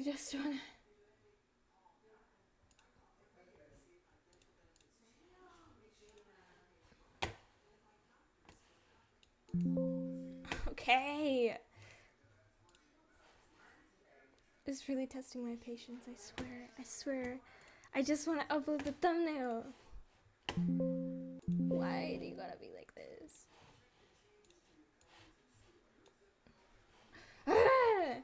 just wanna... Okay. It's really testing my patience, I swear. I swear. I just want to upload the thumbnail. Why do you gotta be like this? Ah!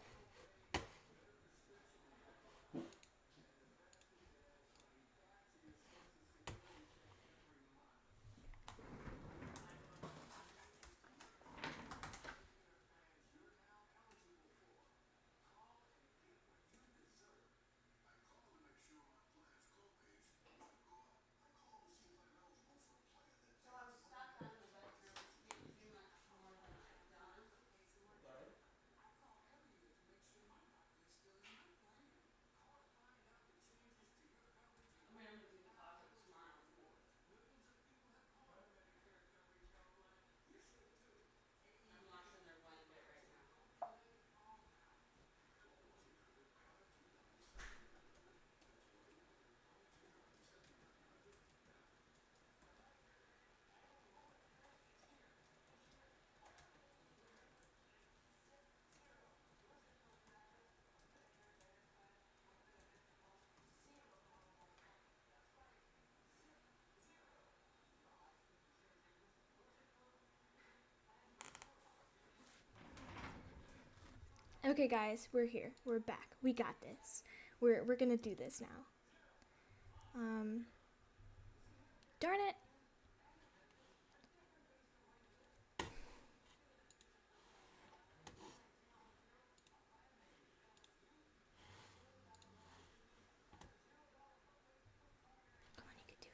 Okay, guys, we're here. We're back. We got this. We're gonna do this now. Darn it. Come on, you can do it.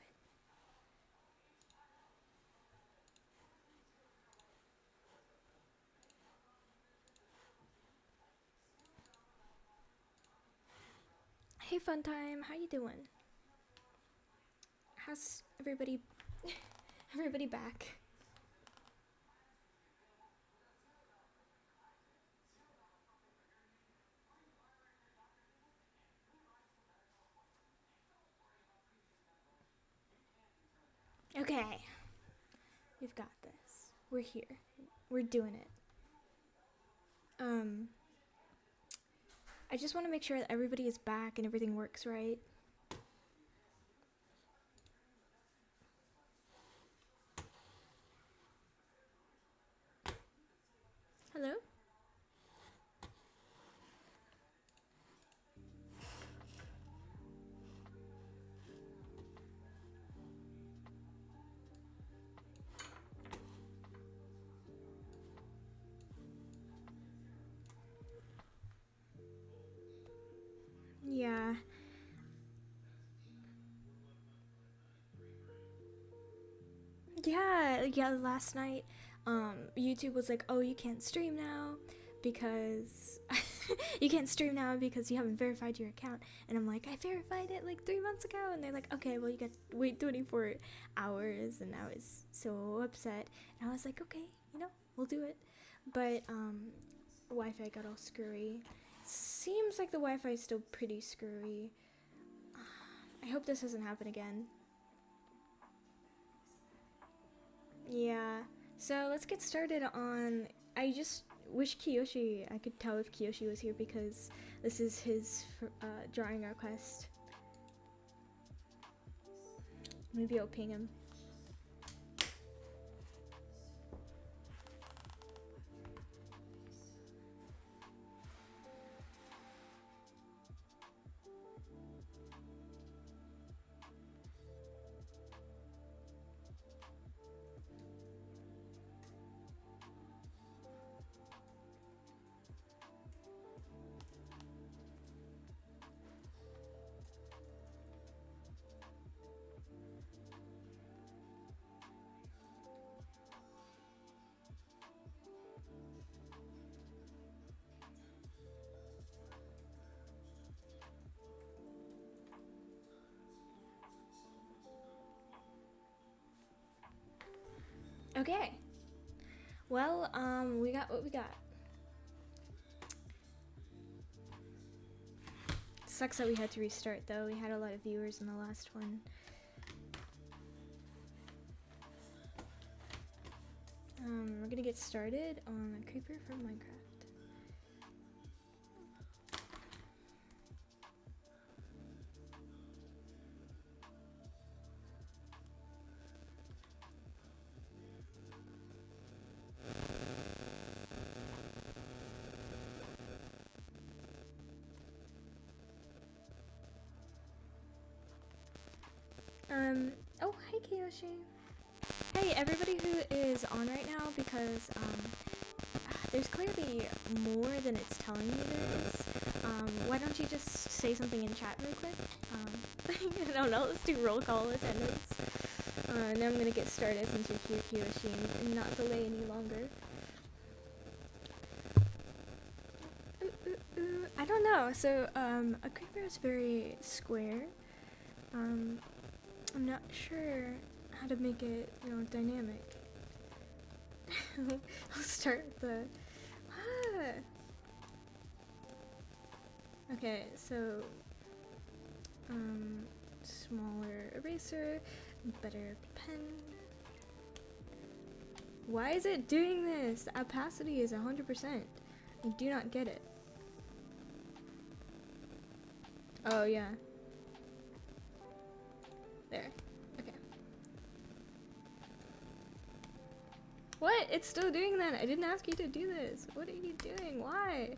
Hey, fun time. How you doing? How's everybody? Everybody back? Okay, we've got this. We're here. We're doing it. I just want to make sure that everybody is back and everything works right. Hello? Yeah. Yeah, last night, YouTube was like, oh, you can't stream now because you can't stream now because you haven't verified your account. And I'm like, I verified it like 3 months ago. And they're like, okay, well, you got to wait 24 hours. And I was so upset. And I was like, okay, we'll do it. But Wi-Fi got all screwy. Seems like the Wi-Fi is still pretty screwy. I hope this doesn't happen again. Yeah, so let's get started on... I just wish Kiyoshi... I could tell if Kiyoshi was here because this is his drawing request. Maybe I'll ping him. Okay. Well, we got what we got. Sucks that we had to restart though. We had a lot of viewers in the last one. We're gonna get started on a creeper from Minecraft. Oh, hi Kiyoshi. Hey, everybody who is on right now, because, there's clearly more than it's telling me there is. Why don't you just say something in chat real quick? I don't know, let's do roll call attendance. Now I'm gonna get started since you're here, Kiyoshi, and not delay any longer. I don't know, so, a creeper is very square. I'm not sure how to make it, you know, dynamic. I'll start with the... Okay, so... smaller eraser, better pen. Why is it doing this? The opacity is 100%. I do not get it. Oh, yeah. There. Okay. What? It's still doing that. I didn't ask you to do this. What are you doing? Why?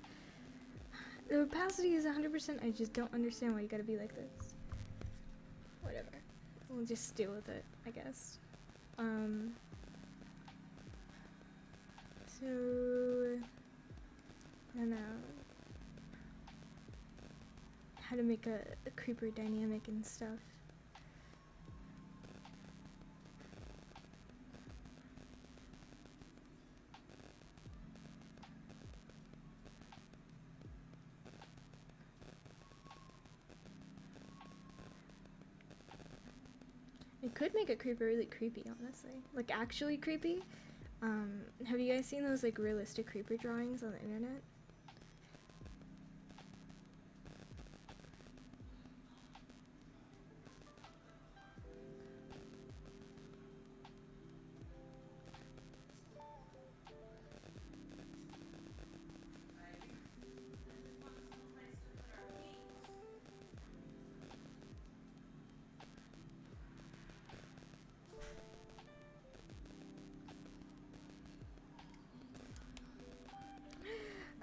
The opacity is 100%. I just don't understand why you gotta be like this. Whatever. We'll just deal with it, I guess. So... I don't know. How to make a creeper dynamic and stuff. It could make a creeper really creepy, honestly. Like, actually creepy. Have you guys seen those, like, realistic creeper drawings on the internet?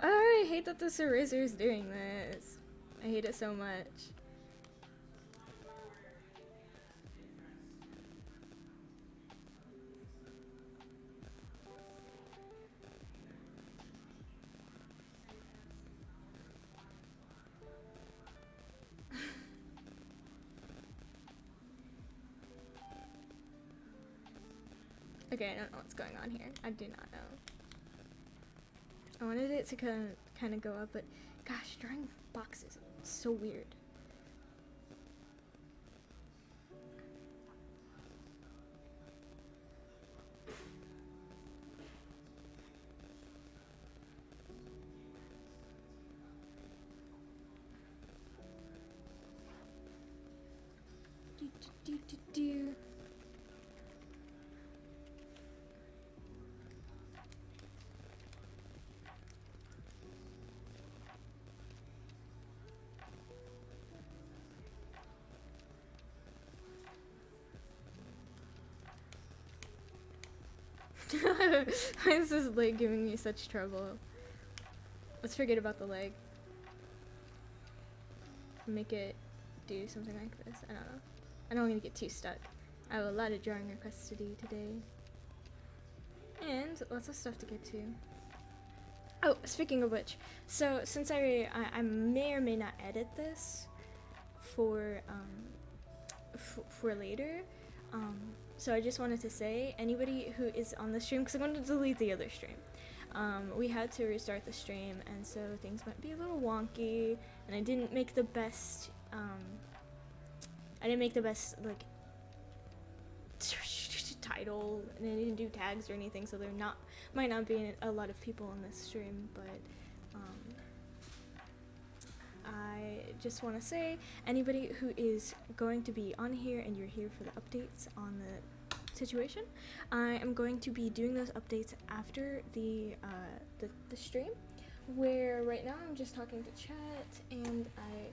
I hate that this eraser is doing this. I hate it so much. Okay, I don't know what's going on here. I do not know. I wanted it to kind of go up, but gosh, drawing boxes is so weird. Do. Why is this leg giving me such trouble? Let's forget about the leg. Make it do something like this. I don't know. I don't want to get too stuck. I have a lot of drawing requests to do today. And lots of stuff to get to. Oh, speaking of which, so since I may or may not edit this for later, so I just wanted to say, anybody who is on the stream, because I'm going to delete the other stream, we had to restart the stream, and so things might be a little wonky, and I didn't make the best, like, title, and I didn't do tags or anything, so there might not be a lot of people on this stream, but, I just want to say, anybody who is going to be on here and you're here for the updates on the situation, I am going to be doing those updates after the stream, where right now I'm just talking to chat and I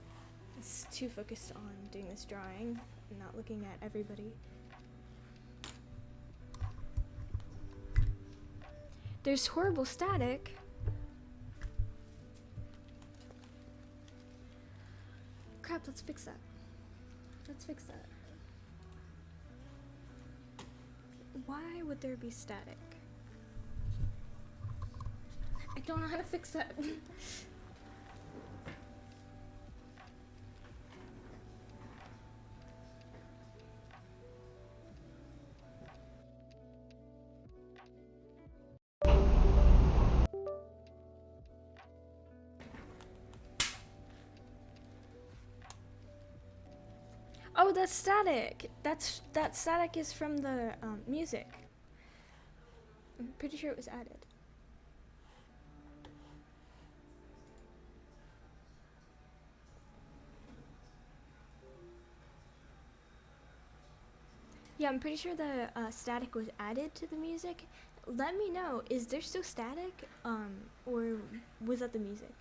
was too focused on doing this drawing and not looking at everybody. There's horrible static. Crap, let's fix that. Let's fix that. Why would there be static? I don't know how to fix that. Oh, that's static. That static is from the music. I'm pretty sure it was added. Yeah, I'm pretty sure the static was added to the music. Let me know, is there still static? Or was that the music?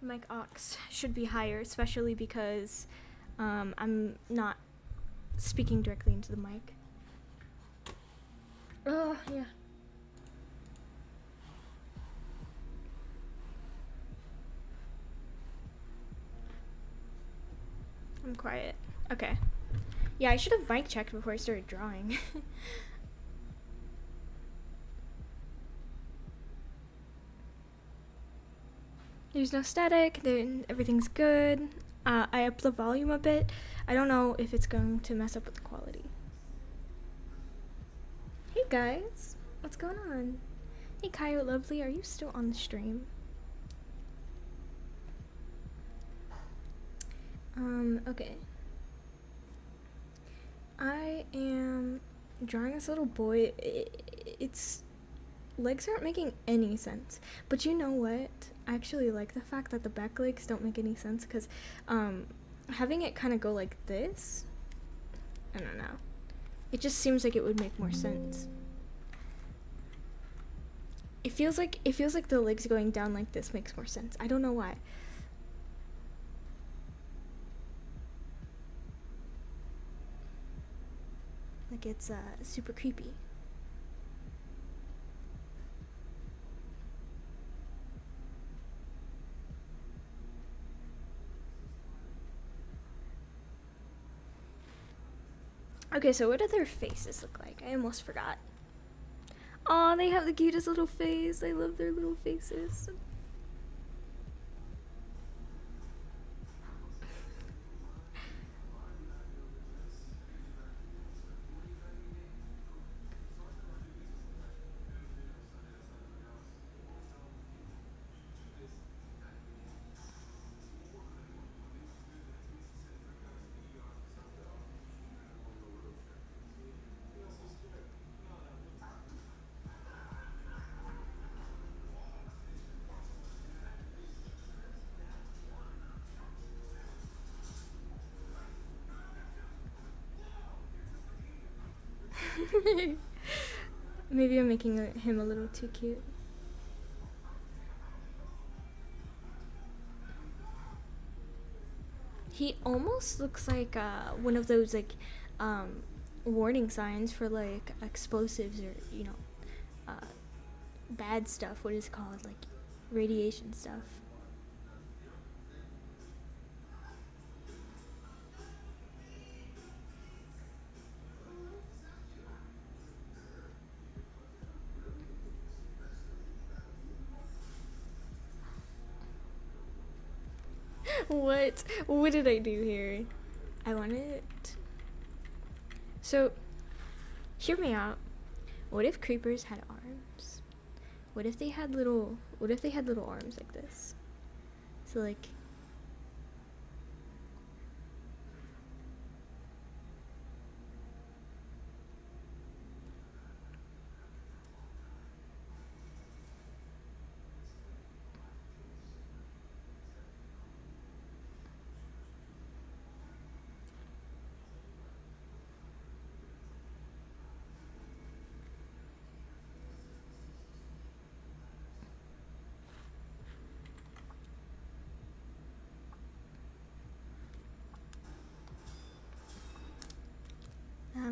Mic aux should be higher, especially because I'm not speaking directly into the mic. Oh, yeah. I'm quiet. Okay. Yeah, I should have mic checked before I started drawing. There's no static, everything's good. I upped the volume a bit. I don't know if it's going to mess up with the quality. Hey guys, what's going on? Hey Coyote Lovely, are you still on the stream? Okay. I am drawing this little boy. Its legs aren't making any sense. But you know what? I actually like the fact that the back legs don't make any sense, because having it kind of go like this, I don't know. It just seems like it would make more sense. It feels like the legs going down like this makes more sense. I don't know why. Like it's super creepy. Okay, so what do their faces look like? I almost forgot. Aw, they have the cutest little face. I love their little faces. Maybe I'm making him a little too cute. He almost looks like one of those like warning signs for like explosives or, you know, bad stuff. What is it called? Like radiation stuff. What did I do here? I wanted. So, hear me out. What if creepers had arms? What if they had little arms like this? So like.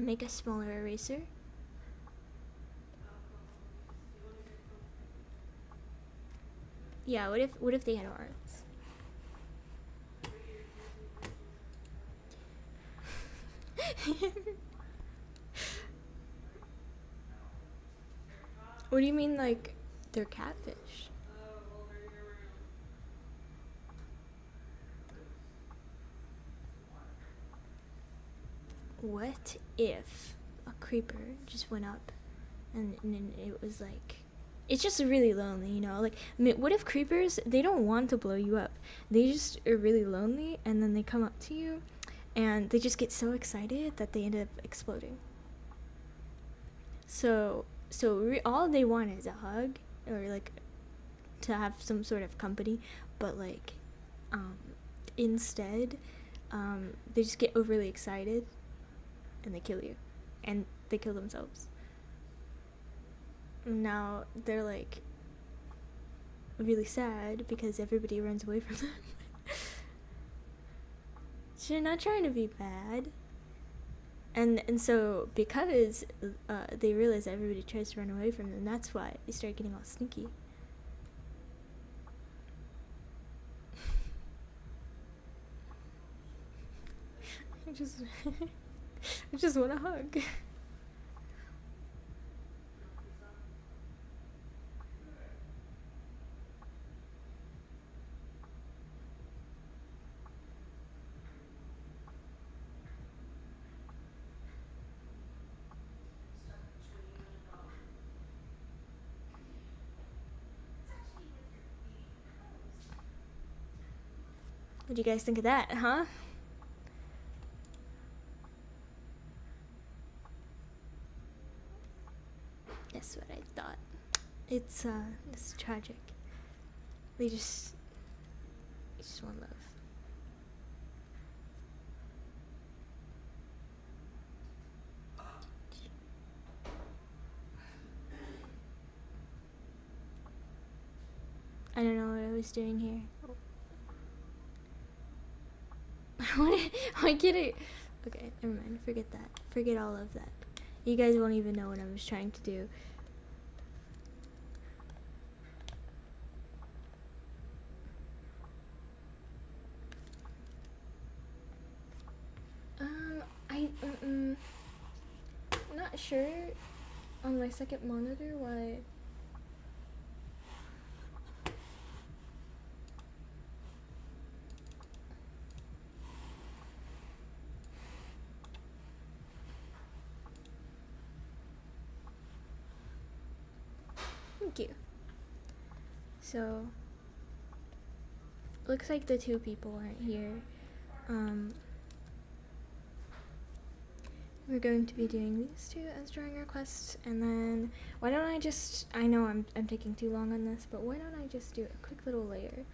make a smaller eraser. Yeah, what if they had arms? What do you mean, like, they're catfish? What if a creeper just went up and it was like, it's just really lonely, you know? Like, what if creepers, they don't want to blow you up. They just are really lonely, and then they come up to you and they just get so excited that they end up exploding. So all they want is a hug, or like to have some sort of company, but like instead they just get overly excited and they kill you, and they kill themselves. Now they're like really sad because everybody runs away from them. So you're not trying to be bad. And so because they realize everybody tries to run away from them, that's why they start getting all sneaky. I just want a hug. What do you guys think of that, huh? That's what I thought. It's tragic. They just want love. I don't know what I was doing here. I get it. Okay, never mind. Forget that. Forget all of that. You guys won't even know what I was trying to do. I'm not sure on my second monitor why. Thank you. So, looks like the two people aren't here. We're going to be doing these two as drawing requests, and then why don't I just, I know I'm taking too long on this, but why don't I just do a quick little layer,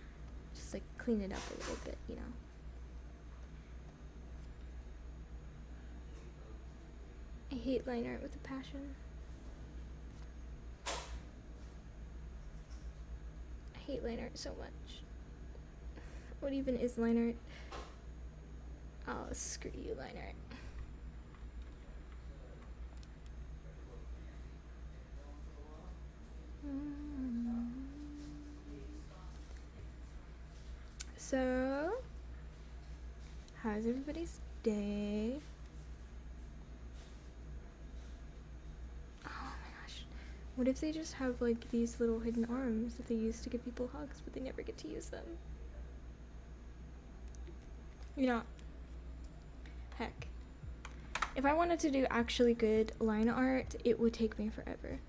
just like clean it up a little bit, you know. I hate line art with a passion. I hate line art so much. What even is line art? Oh, screw you, line art. So, how's everybody's day? Oh my gosh. What if they just have like these little hidden arms that they use to give people hugs, but they never get to use them? You know, heck. If I wanted to do actually good line art, it would take me forever.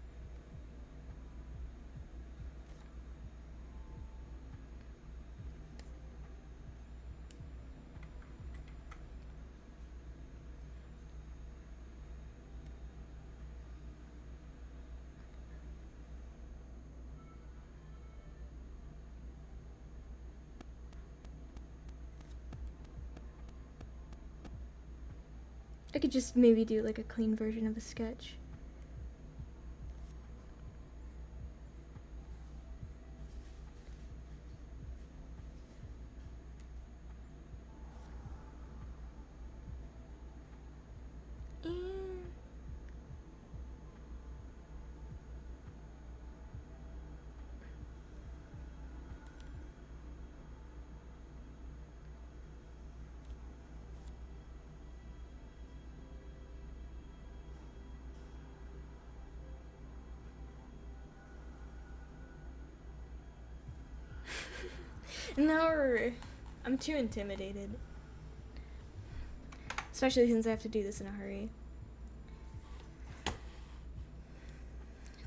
I could just maybe do like a clean version of a sketch. And No, I'm too intimidated. Especially since I have to do this in a hurry.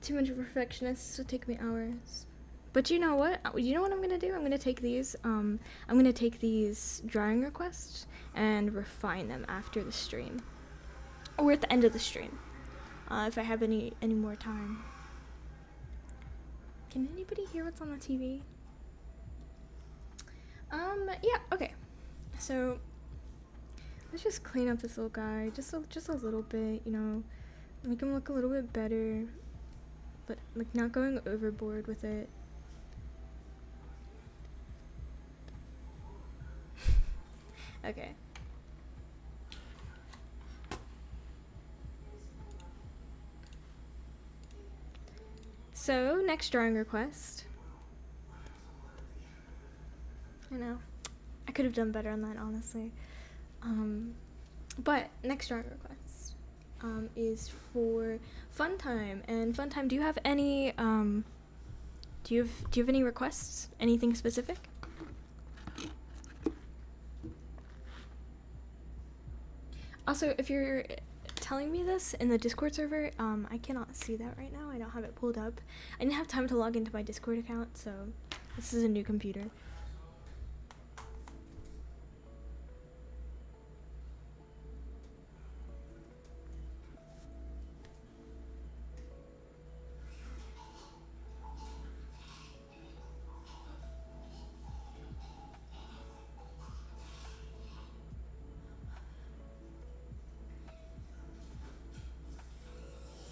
Too much of a perfectionist, this would take me hours. But you know what? You know what I'm gonna do? I'm gonna take these drawing requests and refine them after the stream. Or at the end of the stream. If I have any more time. Can anybody hear what's on the TV? Yeah, okay. So let's just clean up this little guy just a little bit, you know, make him look a little bit better, but like not going overboard with it. Okay. So, next drawing request. I know. I could have done better on that, honestly. But next drawing request is for Fun Time. And Fun Time, do you have any do you have any requests? Anything specific? Also, if you're telling me this in the Discord server, I cannot see that right now. I don't have it pulled up. I didn't have time to log into my Discord account, so this is a new computer.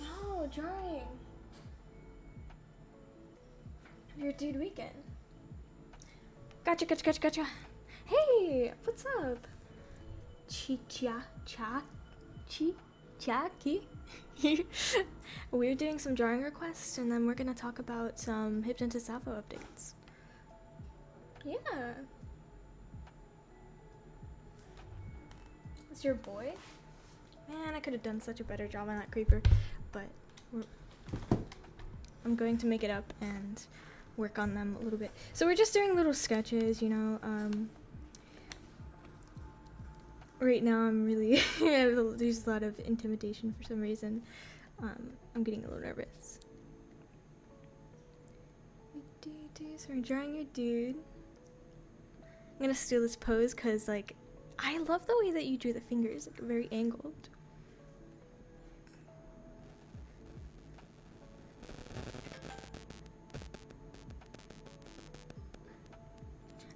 Oh, drawing. Your dude weekend. Gotcha. Hey, what's up? Chi-cha-cha-chi-cha-ki? We're doing some drawing requests, and then we're gonna talk about some Hypnotist Sappho updates. Yeah. That's your boy? Man, I could have done such a better job on that creeper, but I'm going to make it up and work on them a little bit. So we're just doing little sketches, you know. Right now I'm really there's a lot of intimidation for some reason. I'm getting a little nervous. So we're drawing your dude. I'm gonna steal this pose because, like, I love the way that you drew the fingers, like very angled.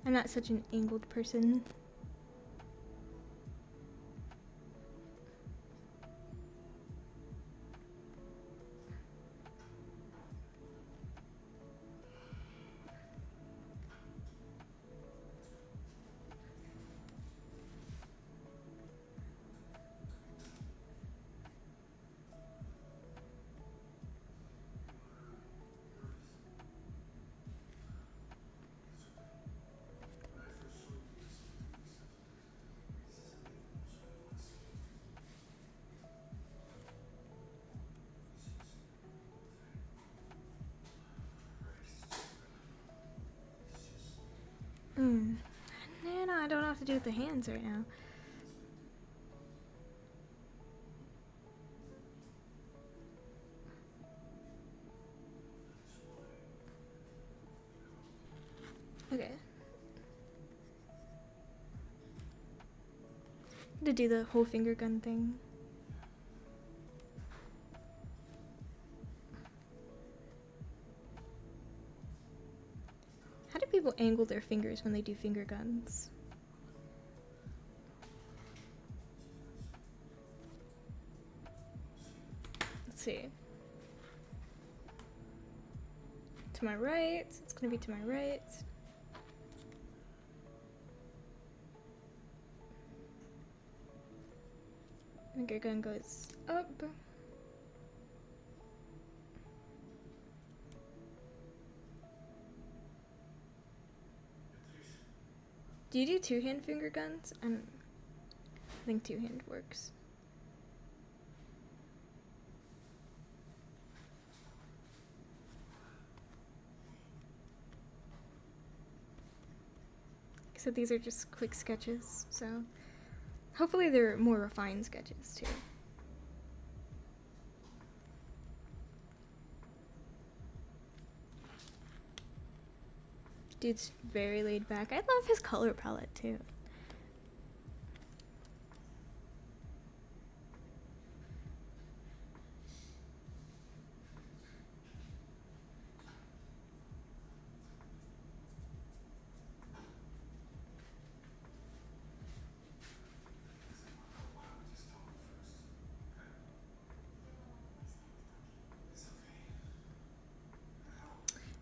I'm not such an angled person. No, I don't know what to do with the hands right now. Okay. To do the whole finger gun thing. How do people angle their fingers when they do finger guns? Let's see. To my right. It's gonna be to my right. Finger gun goes up. Do you do two-hand finger guns? I think two-hand works. So these are just quick sketches, so hopefully they're more refined sketches too. Dude's very laid back. I love his color palette too.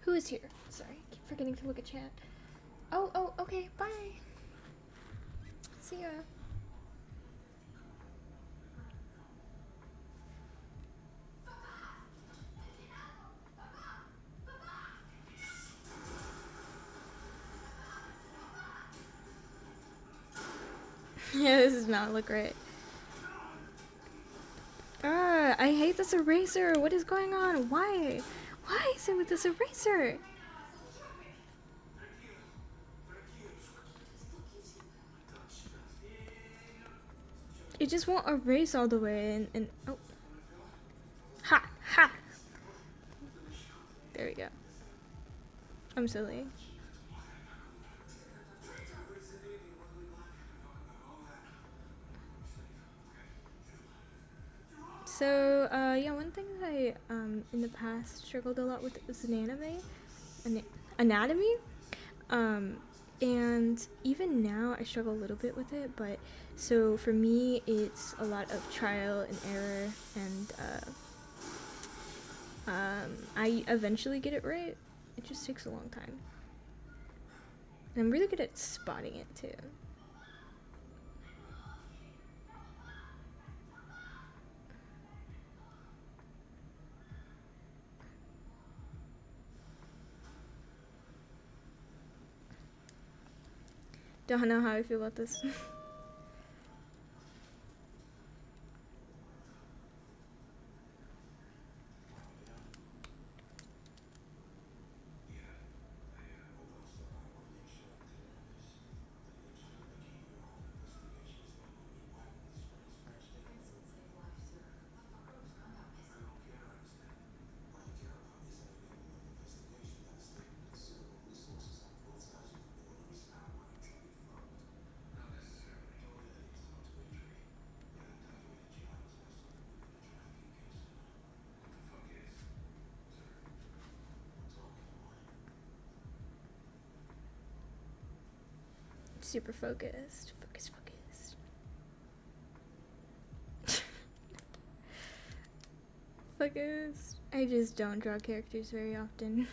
Who is here? Sorry, I keep forgetting to look at chat. Oh, okay, bye. See ya. Yeah, this does not look right. Ah, I hate this eraser. What is going on? Why? Why is it with this eraser? It just won't erase all the way and oh. Ha! Ha! There we go. I'm silly. So, yeah, one thing that I, in the past struggled a lot with was anatomy. And even now I struggle a little bit with it, but so for me it's a lot of trial and error, and I eventually get it right. It just takes a long time. And I'm really good at spotting it too. Don't know how I feel about this. Super focused. Focused. Focused. I just don't draw characters very often.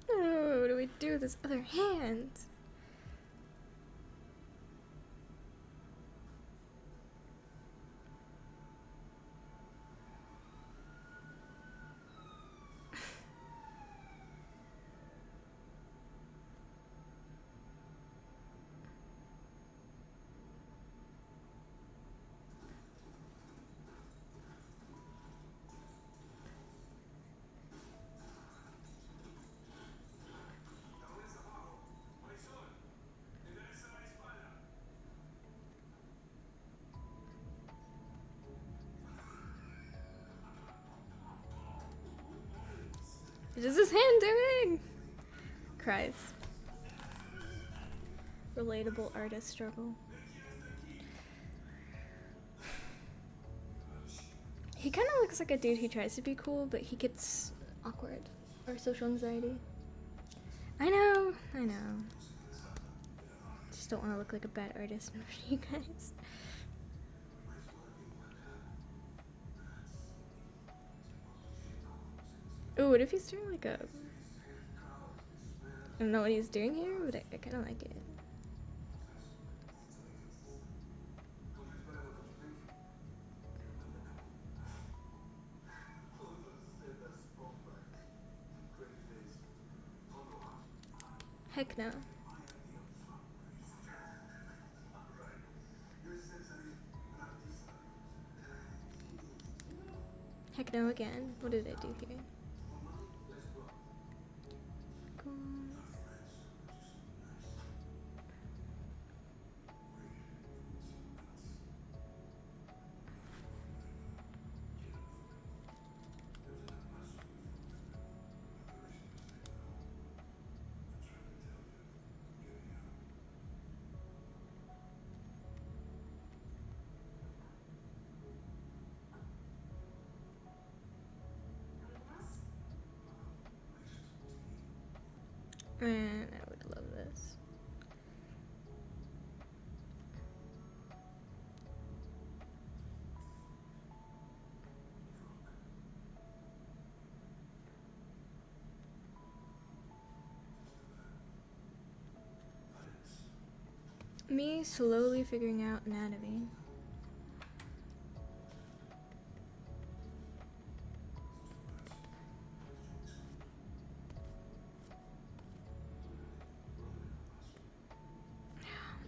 Oh, what do we do with this other hand? What is this hand doing? Cries. Relatable artist struggle. He kind of looks like a dude who tries to be cool, but he gets awkward or social anxiety. I know. Just don't want to look like a bad artist in front of you guys. Ooh, what if he's doing like a... I don't know what he's doing here, but I kind of like it. Heck no. Heck no again. What did I do here? Cool. Man, I would love this. Me slowly figuring out anatomy.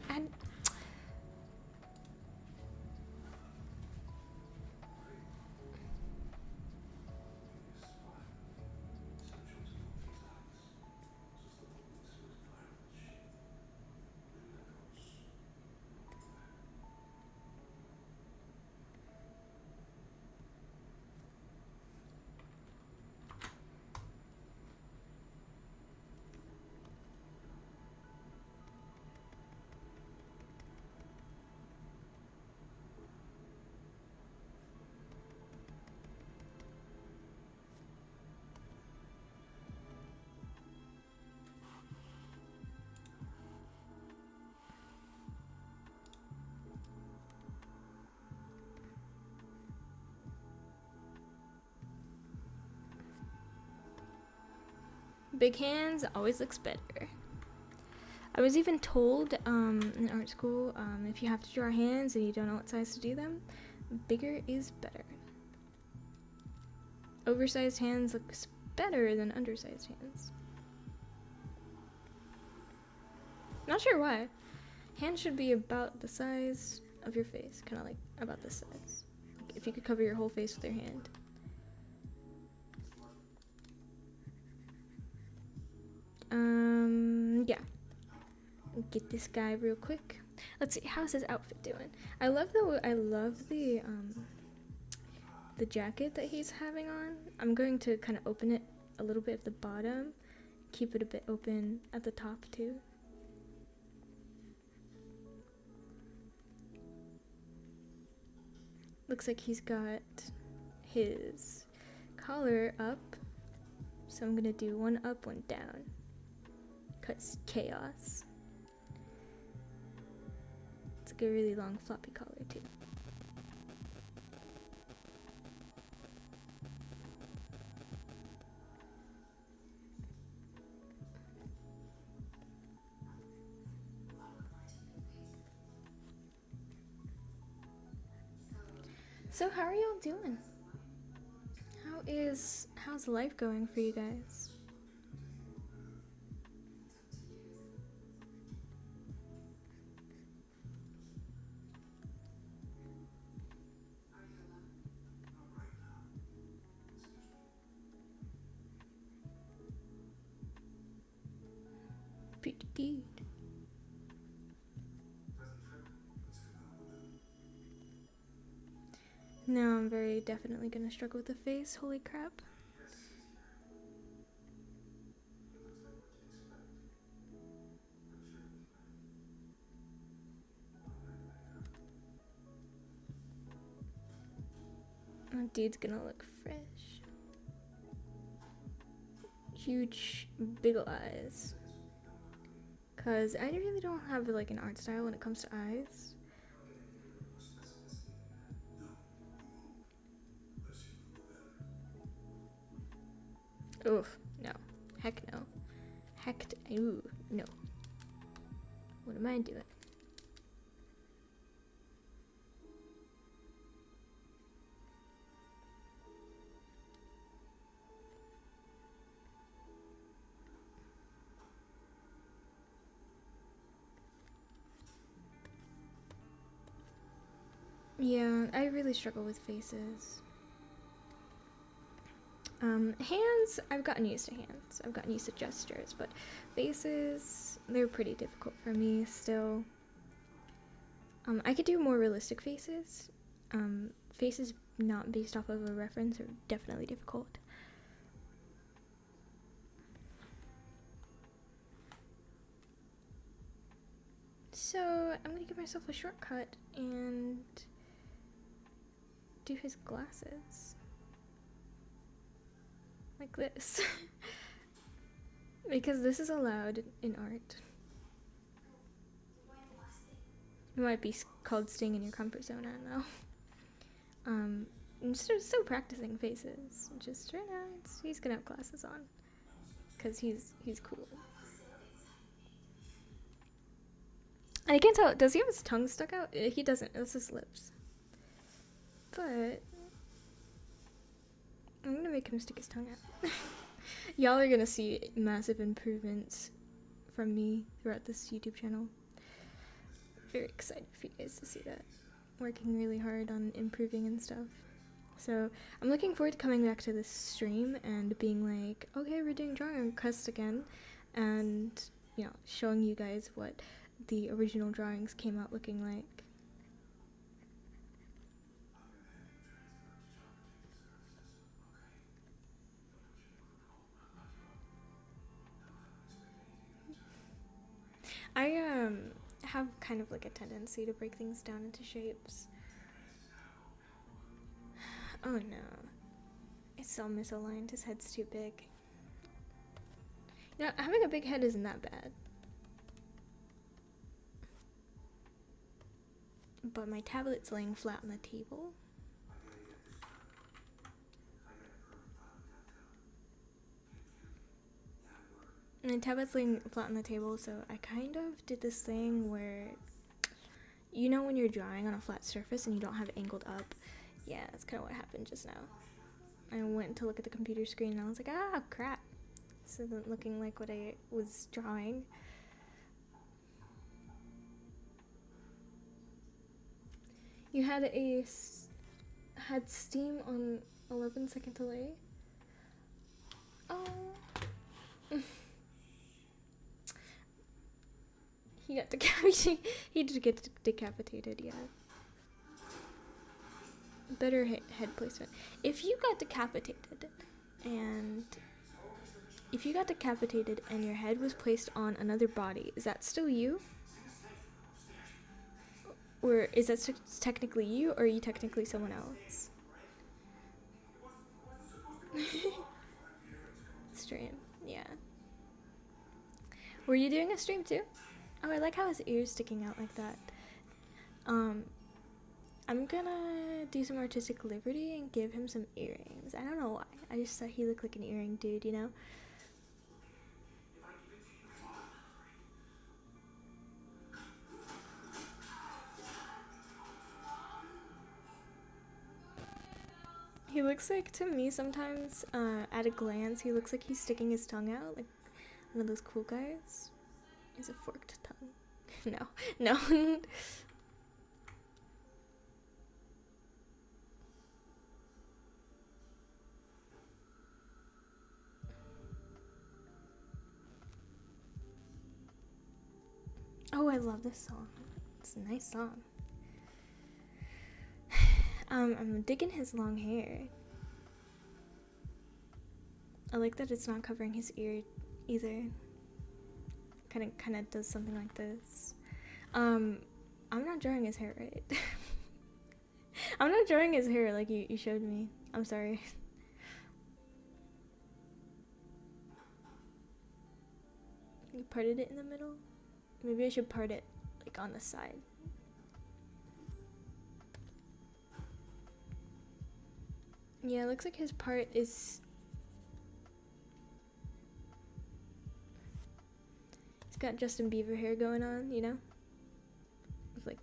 And big hands always looks better. I was even told in art school, if you have to draw hands and you don't know what size to do them, bigger is better. Oversized hands looks better than undersized hands. Not sure why. Hands should be about the size of your face, kind of like about this size. Like if you could cover your whole face with your hand. Yeah. Get this guy real quick. Let's see, how's his outfit doing? I love the jacket that he's having on. I'm going to kind of open it a little bit at the bottom, keep it a bit open at the top too. Looks like he's got his collar up, so I'm gonna do one up, one down, cause chaos. It's like a really long floppy collar too. So how are y'all doing? How's life going for you guys? Pretty good. Now I'm very definitely gonna struggle with the face, holy crap. Oh, dude's gonna look fresh. Huge, big ol' eyes. Cause I really don't have like an art style when it comes to eyes. Oof, no. Heck no. Ooh, no. What am I doing? Yeah, I really struggle with faces. Hands, I've gotten used to hands. I've gotten used to gestures, but faces, they're pretty difficult for me still. I could do more realistic faces. Faces not based off of a reference are definitely difficult. So I'm gonna give myself a shortcut and do his glasses. Like this. Because this is allowed in art. It might be called staying in your comfort zone, I don't know. I'm still practicing faces. Just right now, he's gonna have glasses on. Because he's cool. And I can't tell, does he have his tongue stuck out? He doesn't, it's his lips. But I'm gonna make him stick his tongue out. Y'all are gonna see massive improvements from me throughout this YouTube channel. Very excited for you guys to see that. Working really hard on improving and stuff. So I'm looking forward to coming back to this stream and being like, okay, we're doing drawing requests again, and you know, showing you guys what the original drawings came out looking like. I have kind of like a tendency to break things down into shapes. Oh no. It's so misaligned, his head's too big. You know, having a big head isn't that bad. But my tablet's laying flat on the table. My tablet's laying flat on the table, so I kind of did this thing where, you know when you're drawing on a flat surface and you don't have it angled up? Yeah, that's kind of what happened just now. I went to look at the computer screen and I was like, ah, crap. This isn't looking like what I was drawing. You had Steam on 11-second delay? Oh. He got decapitated. He did get decapitated, yeah. Better head placement. If you got decapitated and your head was placed on another body, is that still you? Or is that technically you, or are you technically someone else? Stream, yeah. Were you doing a stream too? Oh, I like how his ear's sticking out like that. I'm gonna do some artistic liberty and give him some earrings. I don't know why. I just thought he looked like an earring dude, you know? He looks like, to me sometimes, at a glance, he looks like he's sticking his tongue out, like one of those cool guys. He's a forked tongue. No. Oh, I love this song. It's a nice song. I'm digging his long hair. I like that it's not covering his ear either. Kind of does something like this. I'm not drawing his hair right. I'm not drawing his hair like you showed me. I'm sorry. You parted it in the middle? Maybe I should part it like on the side. Yeah, it looks like his part is... He's got Justin Bieber hair going on, you know? With like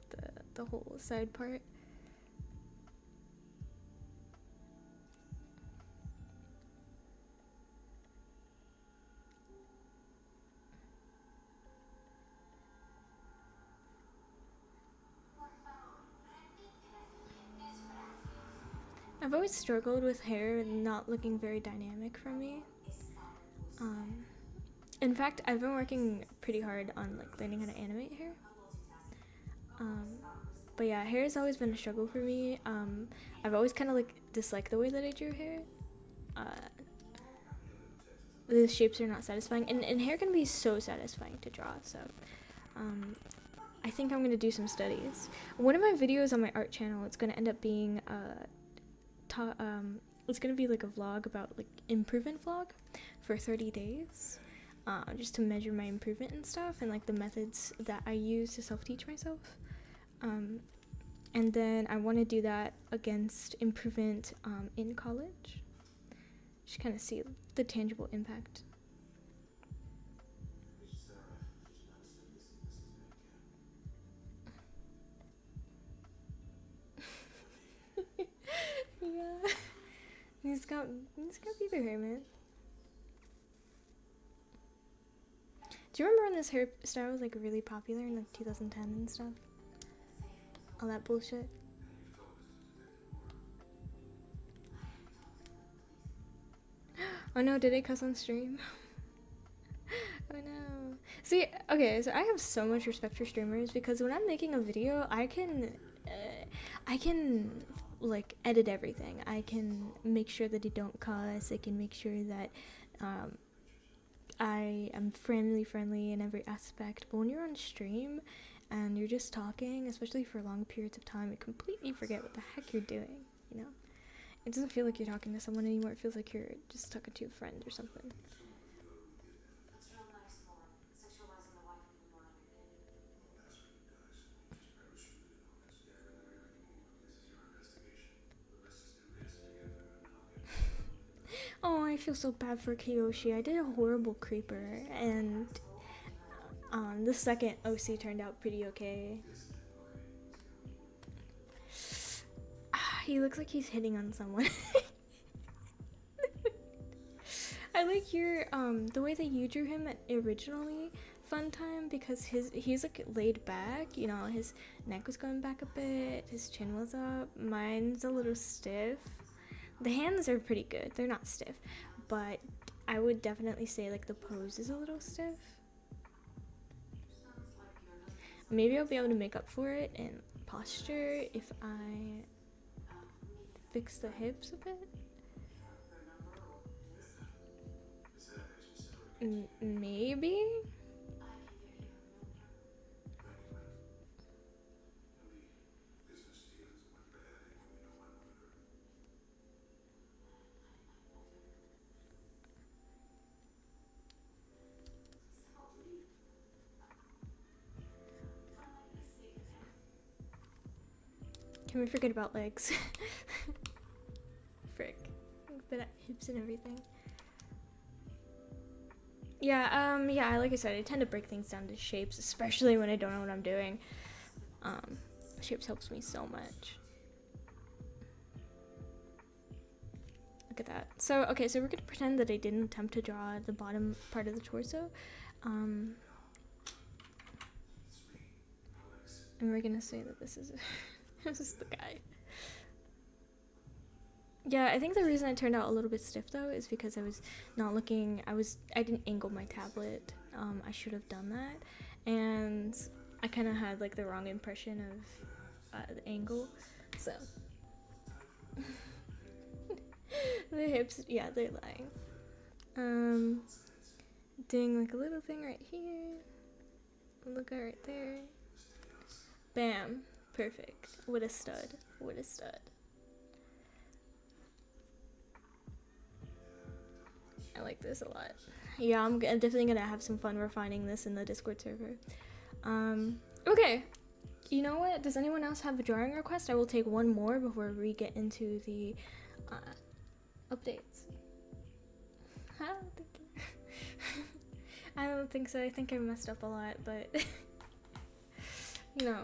the whole side part. I've always struggled with hair not looking very dynamic for me. Um, in fact, I've been working pretty hard on like learning how to animate hair. Um, but yeah, hair has always been a struggle for me. I've always kind of like disliked the way that I drew hair. Uh, the shapes are not satisfying, and hair can be so satisfying to draw. So, um, I think I'm gonna do some studies. One of my videos on my art channel, it's gonna end up being it's gonna be like a vlog about like improvement vlog for 30 days, just to measure my improvement and stuff, and like the methods that I use to self-teach myself. And then I want to do that against improvement in college. Just kind of see the tangible impact. Yeah. He's got beaver hair, man. Do you remember when this hairstyle was like really popular in like 2010 and stuff? All that bullshit. Oh no, did I cuss on stream? Oh no. See, okay, so I have so much respect for streamers because when I'm making a video, I can like edit everything. I can make sure that I don't cuss. I can make sure that I am friendly in every aspect. But when you're on stream and you're just talking, especially for long periods of time, you completely forget what the heck you're doing, you know? It doesn't feel like you're talking to someone anymore. It feels like you're just talking to a friend or something. Oh, I feel so bad for Kiyoshi. I did a horrible creeper, and the second OC turned out pretty okay. He looks like he's hitting on someone. I like your the way that you drew him originally, Fun Time, because he's like laid back, you know, his neck was going back a bit, his chin was up, mine's a little stiff. The hands are pretty good, they're not stiff, but I would definitely say like the pose is a little stiff. Maybe I'll be able to make up for it in posture if I fix the hips a bit. Maybe? Can we forget about legs? Frick. But hips and everything. Yeah, yeah, like I said, I tend to break things down to shapes, especially when I don't know what I'm doing. Shapes helps me so much. Look at that. So, okay, so we're gonna pretend that I didn't attempt to draw the bottom part of the torso. And we're gonna say that this is this is the guy. Yeah, I think the reason it turned out a little bit stiff though is because I was not looking, I didn't angle my tablet. I should have done that, and I kind of had like the wrong impression of the angle, so the hips, yeah, they're lying. Doing like a little thing right here, look right there, bam, perfect. What a stud, what a stud. I like this a lot. Yeah, I'm definitely gonna have some fun refining this in the Discord server. Okay. You know what? Does anyone else have a drawing request? I will take one more before we get into the updates. I don't think so. I think I messed up a lot, but you know,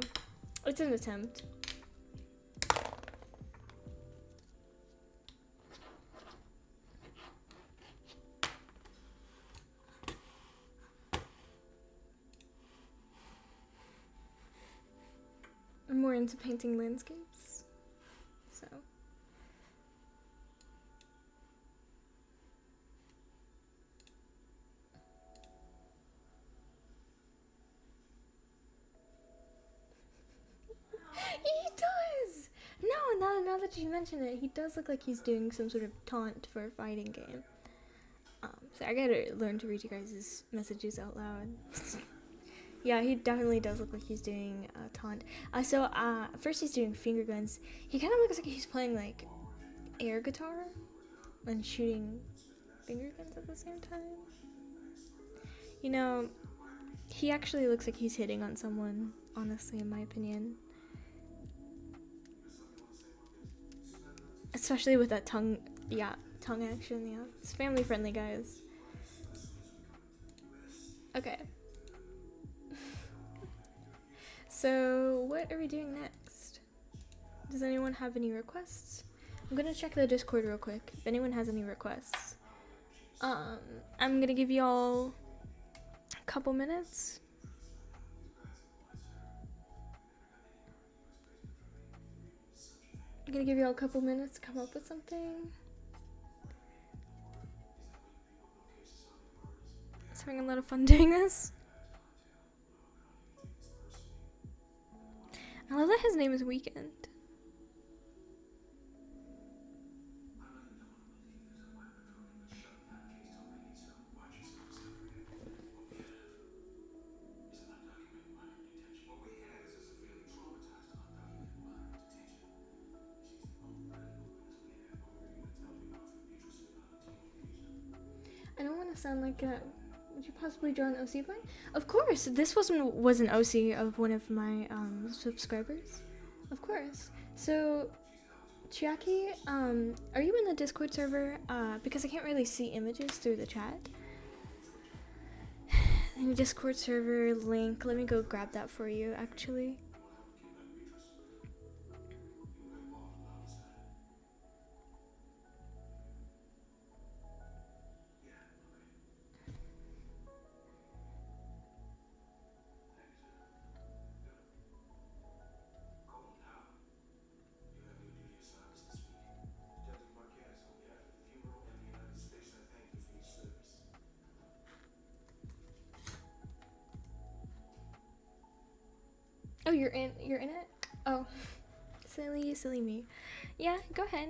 it's an attempt. I'm more into painting landscapes, so now that you mention it, he does look like he's doing some sort of taunt for a fighting game. So I gotta learn to read you guys' messages out loud. Yeah, he definitely does look like he's doing a taunt. First he's doing finger guns. He kind of looks like he's playing like air guitar and shooting finger guns at the same time. You know, he actually looks like he's hitting on someone, honestly, in my opinion. Especially with that tongue action, yeah. It's family friendly, guys. Okay. So, what are we doing next? Does anyone have any requests? I'm gonna check the Discord real quick, if anyone has any requests. I'm gonna give y'all a couple minutes. I'm gonna give y'all a couple minutes to come up with something. I was having a lot of fun doing this. I love that his name is Weekend. I don't want to sound like a... Would you possibly draw an OC of mine? Of course! This was an OC of one of my subscribers. Of course. So, Chiaki, are you in the Discord server? Because I can't really see images through the chat. And Discord server link, let me go grab that for you, actually. Oh, you're in it? Oh, silly me. Yeah, go ahead.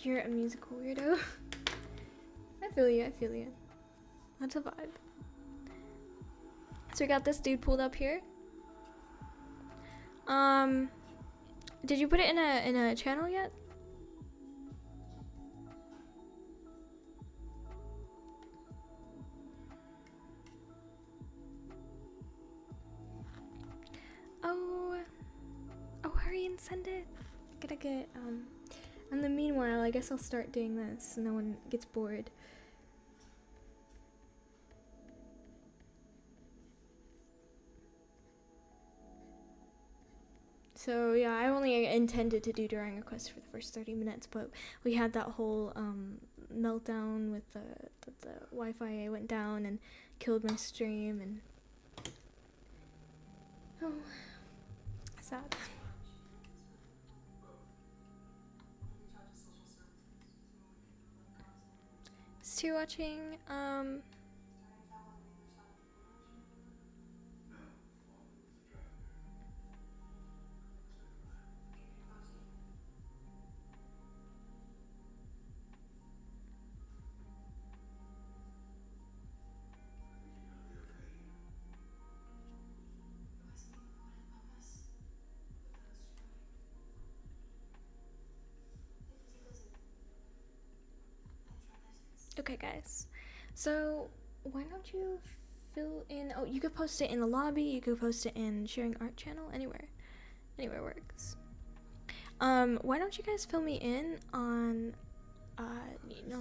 You're a musical weirdo. I feel you. That's a vibe. So we got this dude pulled up here. Did you put it in a channel yet? Oh, hurry and send it. Gotta get in the meanwhile, I guess I'll start doing this so no one gets bored. So yeah, I only intended to do drawing requests for the first 30 minutes, but we had that whole meltdown with the Wi-Fi went down and killed my stream, and oh, sad. Still watching. Okay, guys. So why don't you fill in? Oh, you could post it in the lobby. You could post it in sharing art channel. Anywhere works. Why don't you guys fill me in on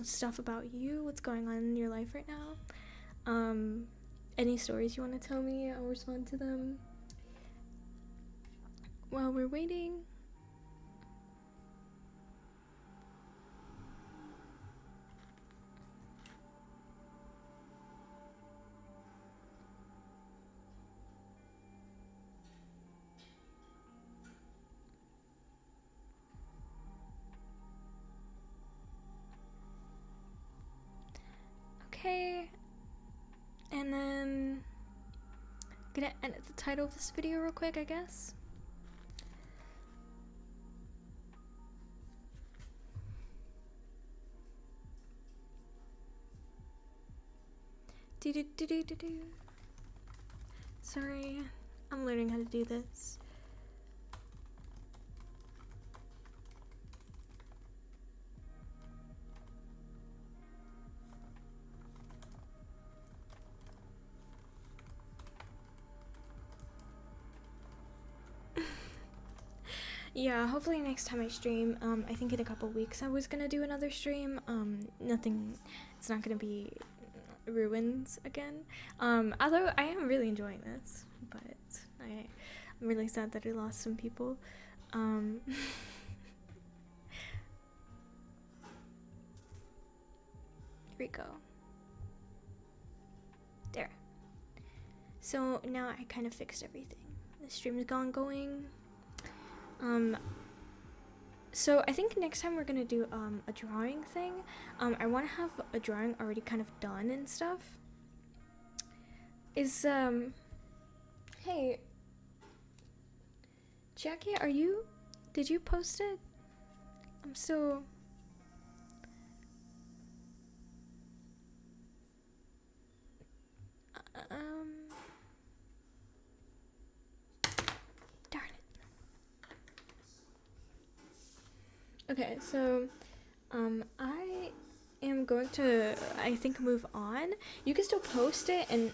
stuff about you, what's going on in your life right now. Any stories you want to tell me, I'll respond to them. While we're waiting. gonna edit the title of this video real quick, I guess. Do. Sorry, I'm learning how to do this. Yeah, hopefully next time I stream, I think in a couple weeks I was gonna do another stream. It's not gonna be ruins again. Although I am really enjoying this, but I'm really sad that I lost some people. Here we go. There. So now I kind of fixed everything. The stream is going. So I think next time we're gonna do a drawing thing. I want to have a drawing already kind of done and stuff. Hey Jackie, did you post it? I'm still darn it. Okay, so I am going to, I think, move on. You can still post it, and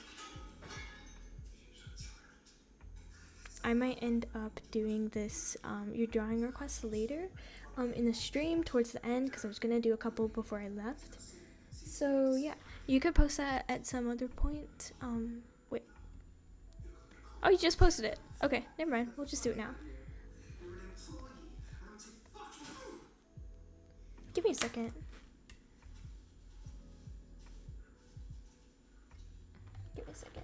I might end up doing this your drawing request later in the stream towards the end, because I was gonna do a couple before I left. So yeah, you could post that at some other point. Wait. Oh, you just posted it. Okay, never mind. We'll just do it now. Give me a second. Give me a second.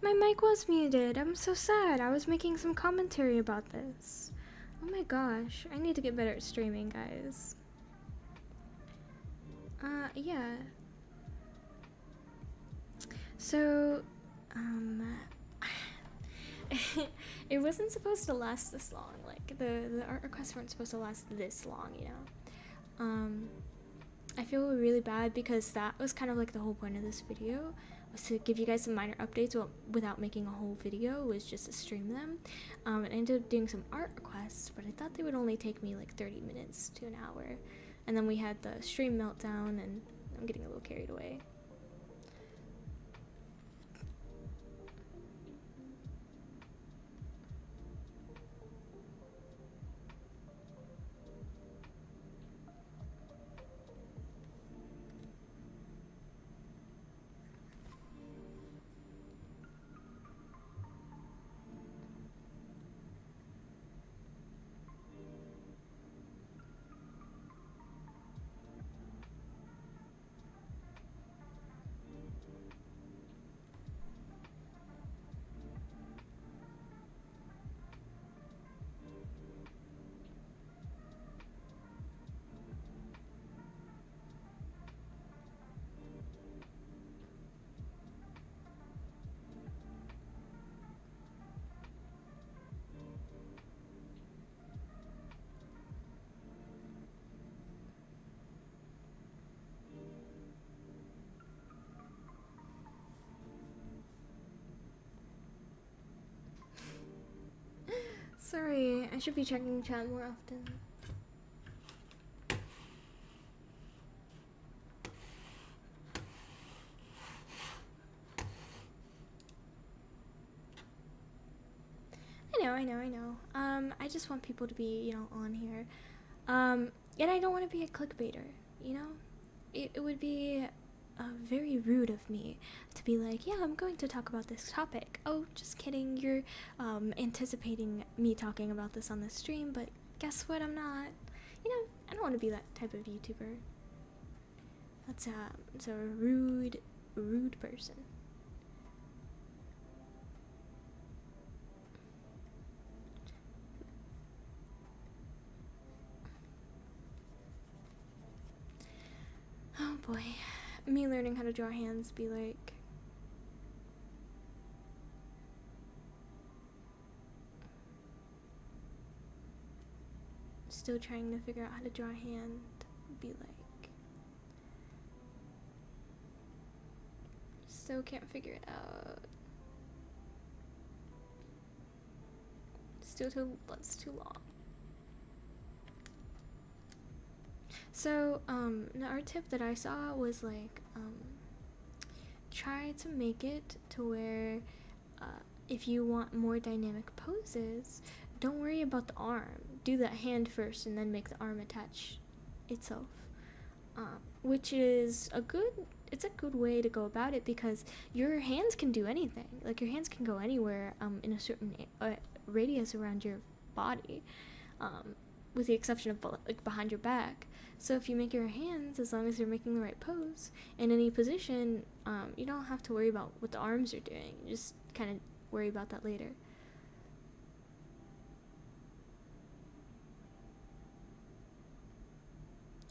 My mic was muted. I'm so sad. I was making some commentary about this. Oh my gosh. I need to get better at streaming, guys. Yeah. So, it wasn't supposed to last this long. Like, the art requests weren't supposed to last this long, you know? I feel really bad because that was kind of like the whole point of this video, was to give you guys some minor updates without making a whole video, was just to stream them. And I ended up doing some art requests, but I thought they would only take me like 30 minutes to an hour. And then we had the stream meltdown, and I'm getting a little carried away. Sorry, I should be checking chat more often. I know. I just want people to be, you know, on here. And I don't want to be a clickbaiter, you know? It would be very rude of me to be like, yeah, I'm going to talk about this topic. Oh, just kidding, you're anticipating me talking about this on the stream, but guess what, I'm not. You know, I don't want to be that type of YouTuber. That's a rude person. Oh boy, me learning how to draw hands be like. Still trying to figure out how to draw a hand be like. Still can't figure it out. That's too long. So, the art tip that I saw was like, try to make it to where, if you want more dynamic poses, don't worry about the arm. Do that hand first and then make the arm attach itself. Which is it's a good way to go about it, because your hands can do anything. Like, your hands can go anywhere, in a certain radius around your body, with the exception of like behind your back. So if you make your hands, as long as you're making the right pose in any position, you don't have to worry about what the arms are doing. You just kind of worry about that later.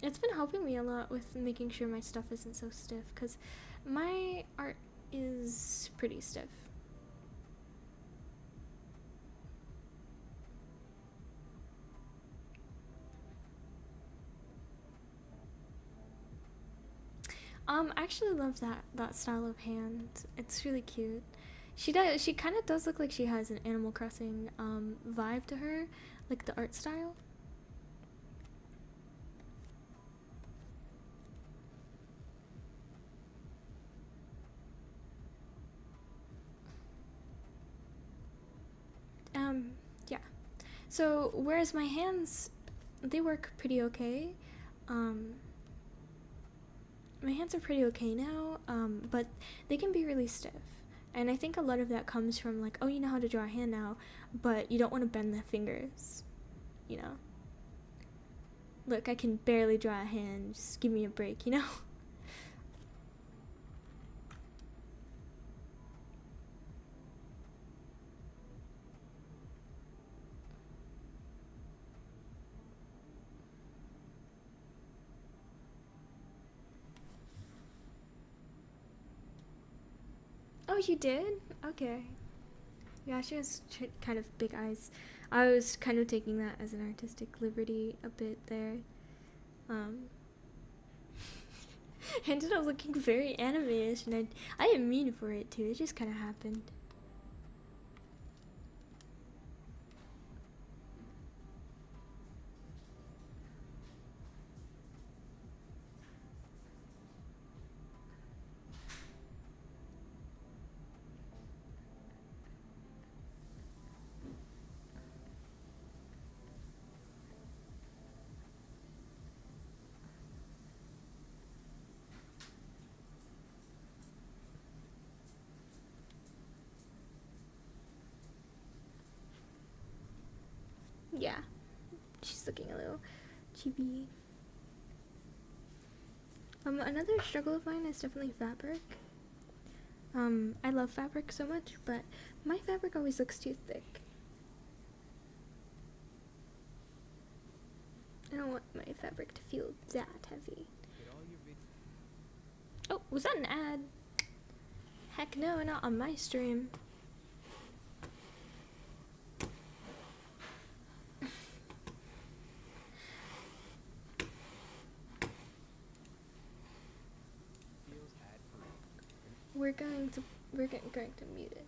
It's been helping me a lot with making sure my stuff isn't so stiff, because my art is pretty stiff. I actually love that style of hand. It's really cute. She kind of does look like she has an Animal Crossing vibe to her, like the art style. Yeah. So whereas my hands, they work pretty okay. My hands are pretty okay now, but they can be really stiff. And I think a lot of that comes from like, oh, you know how to draw a hand now, but you don't want to bend the fingers, you know? Look, I can barely draw a hand, just give me a break, you know? you did? Okay. Yeah, she has kind of big eyes. I was kind of taking that as an artistic liberty a bit there. Ended up looking very anime-ish, and I didn't mean for it to. It just kind of happened. Yeah, she's looking a little chibi. Another struggle of mine is definitely fabric. I love fabric so much, but my fabric always looks too thick. I don't want my fabric to feel that heavy. Oh, was that an ad? Heck no, not on my stream. We're going to mute it.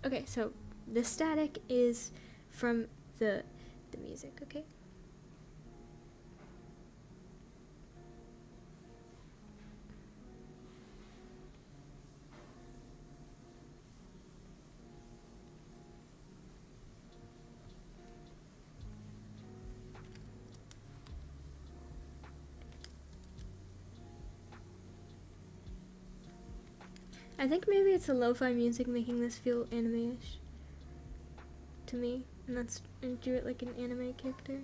Okay, so the static is from the music, okay? I think maybe it's the lo-fi music making this feel anime-ish to me, and do it like an anime character.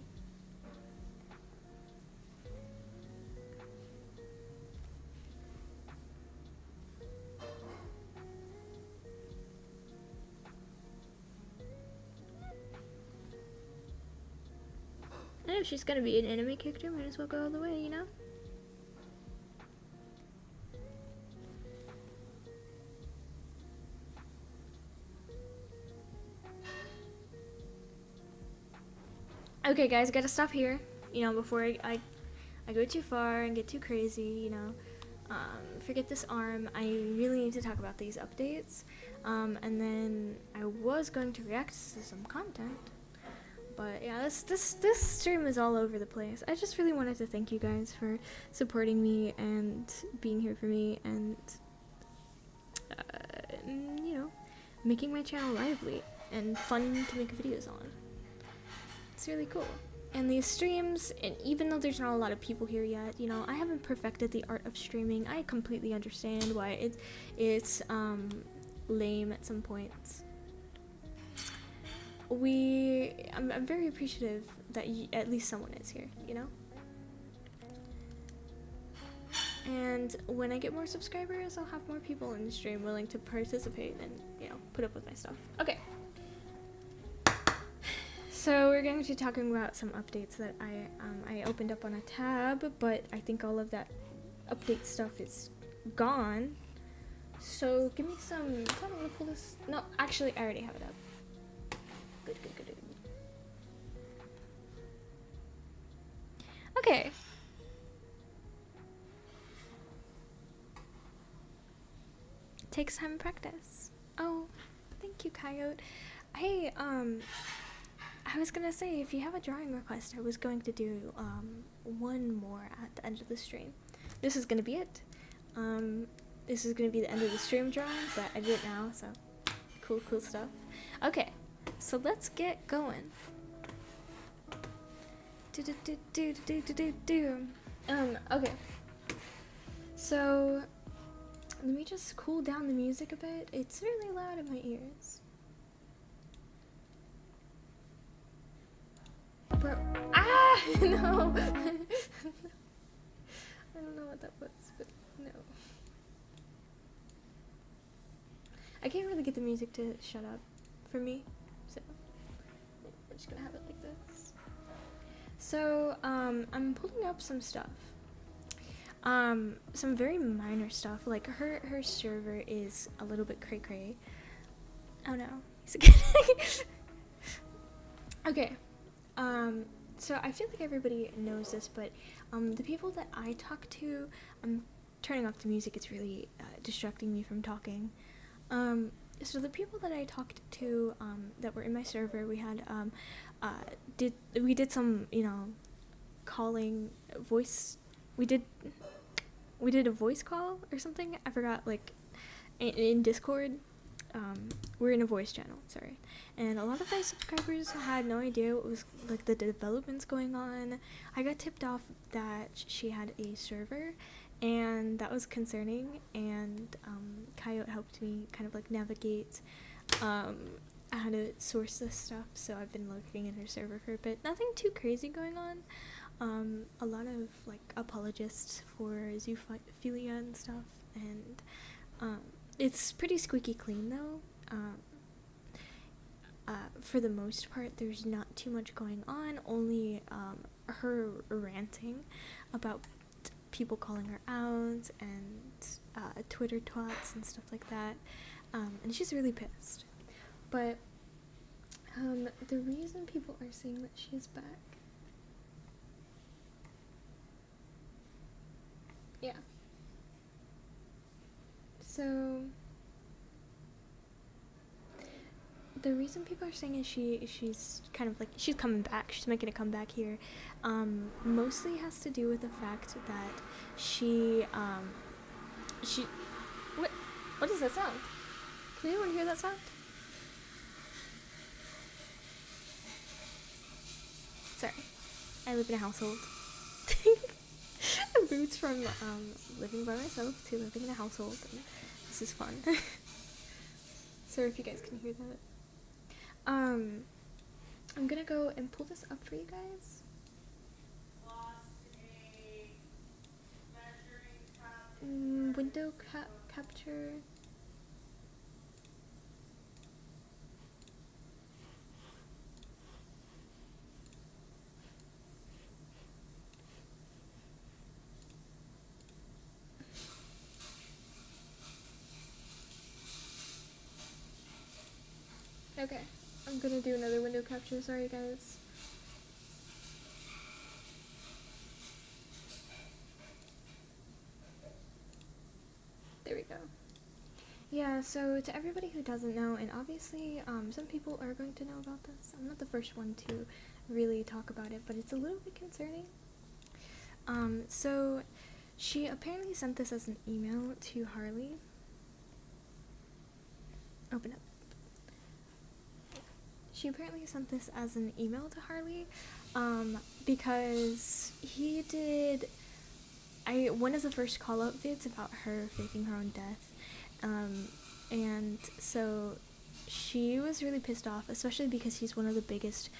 And if she's gonna be an anime character, might as well go all the way, you know? Okay, guys, gotta stop here. You know, before I go too far and get too crazy, you know. Forget this arm. I really need to talk about these updates. And then I was going to react to some content. But yeah, this stream is all over the place. I just really wanted to thank you guys for supporting me and being here for me and, you know, making my channel lively and fun to make videos on. It's really cool. And these streams, and even though there's not a lot of people here yet, you know, I haven't perfected the art of streaming. I completely understand why it's lame at some points. I'm very appreciative that at least someone is here, you know? And when I get more subscribers, I'll have more people in the stream willing to participate and, you know, put up with my stuff. Okay. So we're going to be talking about some updates that I opened up on a tab, but I think all of that update stuff is gone. So give me some. I don't want to pull this. No, actually, I already have it up. Good. Okay. Takes time and practice. Oh, thank you, Coyote. Hey, I was gonna say, if you have a drawing request, I was going to do one more at the end of the stream. This is gonna be it. This is gonna be the end of the stream drawing, but I did it now, so cool stuff. Okay, so let's get going. Okay. So let me just cool down the music a bit. It's really loud in my ears. Bro, no. I don't know what that was, but no. I can't really get the music to shut up for me, so we're just gonna have it like this. So, I'm pulling up some stuff. Some very minor stuff. Like her server is a little bit cray cray. Oh no. Okay. So I feel like everybody knows this, but the people that I talk to, I'm turning off the music. It's really distracting me from talking. So the people that I talked to that were in my server, we had did some calling voice. We did a voice call or something. I forgot, like in Discord. We're in a voice channel, sorry. And a lot of my subscribers had no idea what was like the developments going on. I got tipped off that she had a server, and that was concerning. And Coyote helped me kind of like navigate how to source this stuff. So I've been looking at her server for a bit. Nothing too crazy going on. A lot of like apologists for zoophilia and stuff, and it's pretty squeaky clean though. For the most part, there's not too much going on, only her ranting about people calling her out and Twitter twats and stuff like that, and she's really pissed. But the reason people are saying that she's back, yeah, so the reason people are saying is she's kind of like she's coming back, she's making a comeback here, mostly has to do with the fact that she what is that sound? Can anyone hear that sound? Sorry, I live in a household. I moved from living by myself to living in a household, and this is fun. Sorry if you guys can hear that. I'm gonna go and pull this up for you guys. Window capture. Okay, I'm gonna do another window capture, sorry guys. There we go. Yeah, so to everybody who doesn't know, and obviously some people are going to know about this, I'm not the first one to really talk about it, but it's a little bit concerning. So she apparently sent this as an email to Harley. Open up. She apparently sent this as an email to Harley, because he did one of the first call-out vids about her faking her own death, and so she was really pissed off, especially because he's one of the biggest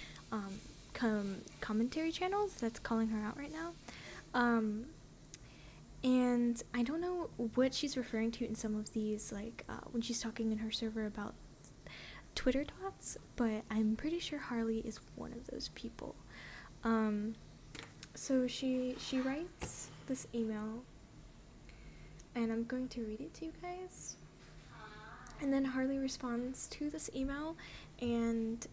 commentary channels that's calling her out right now, and I don't know what she's referring to in some of these, like when she's talking in her server about Twitter dots, but I'm pretty sure Harley is one of those people. So she writes this email, and I'm going to read it to you guys. And then Harley responds to this email, and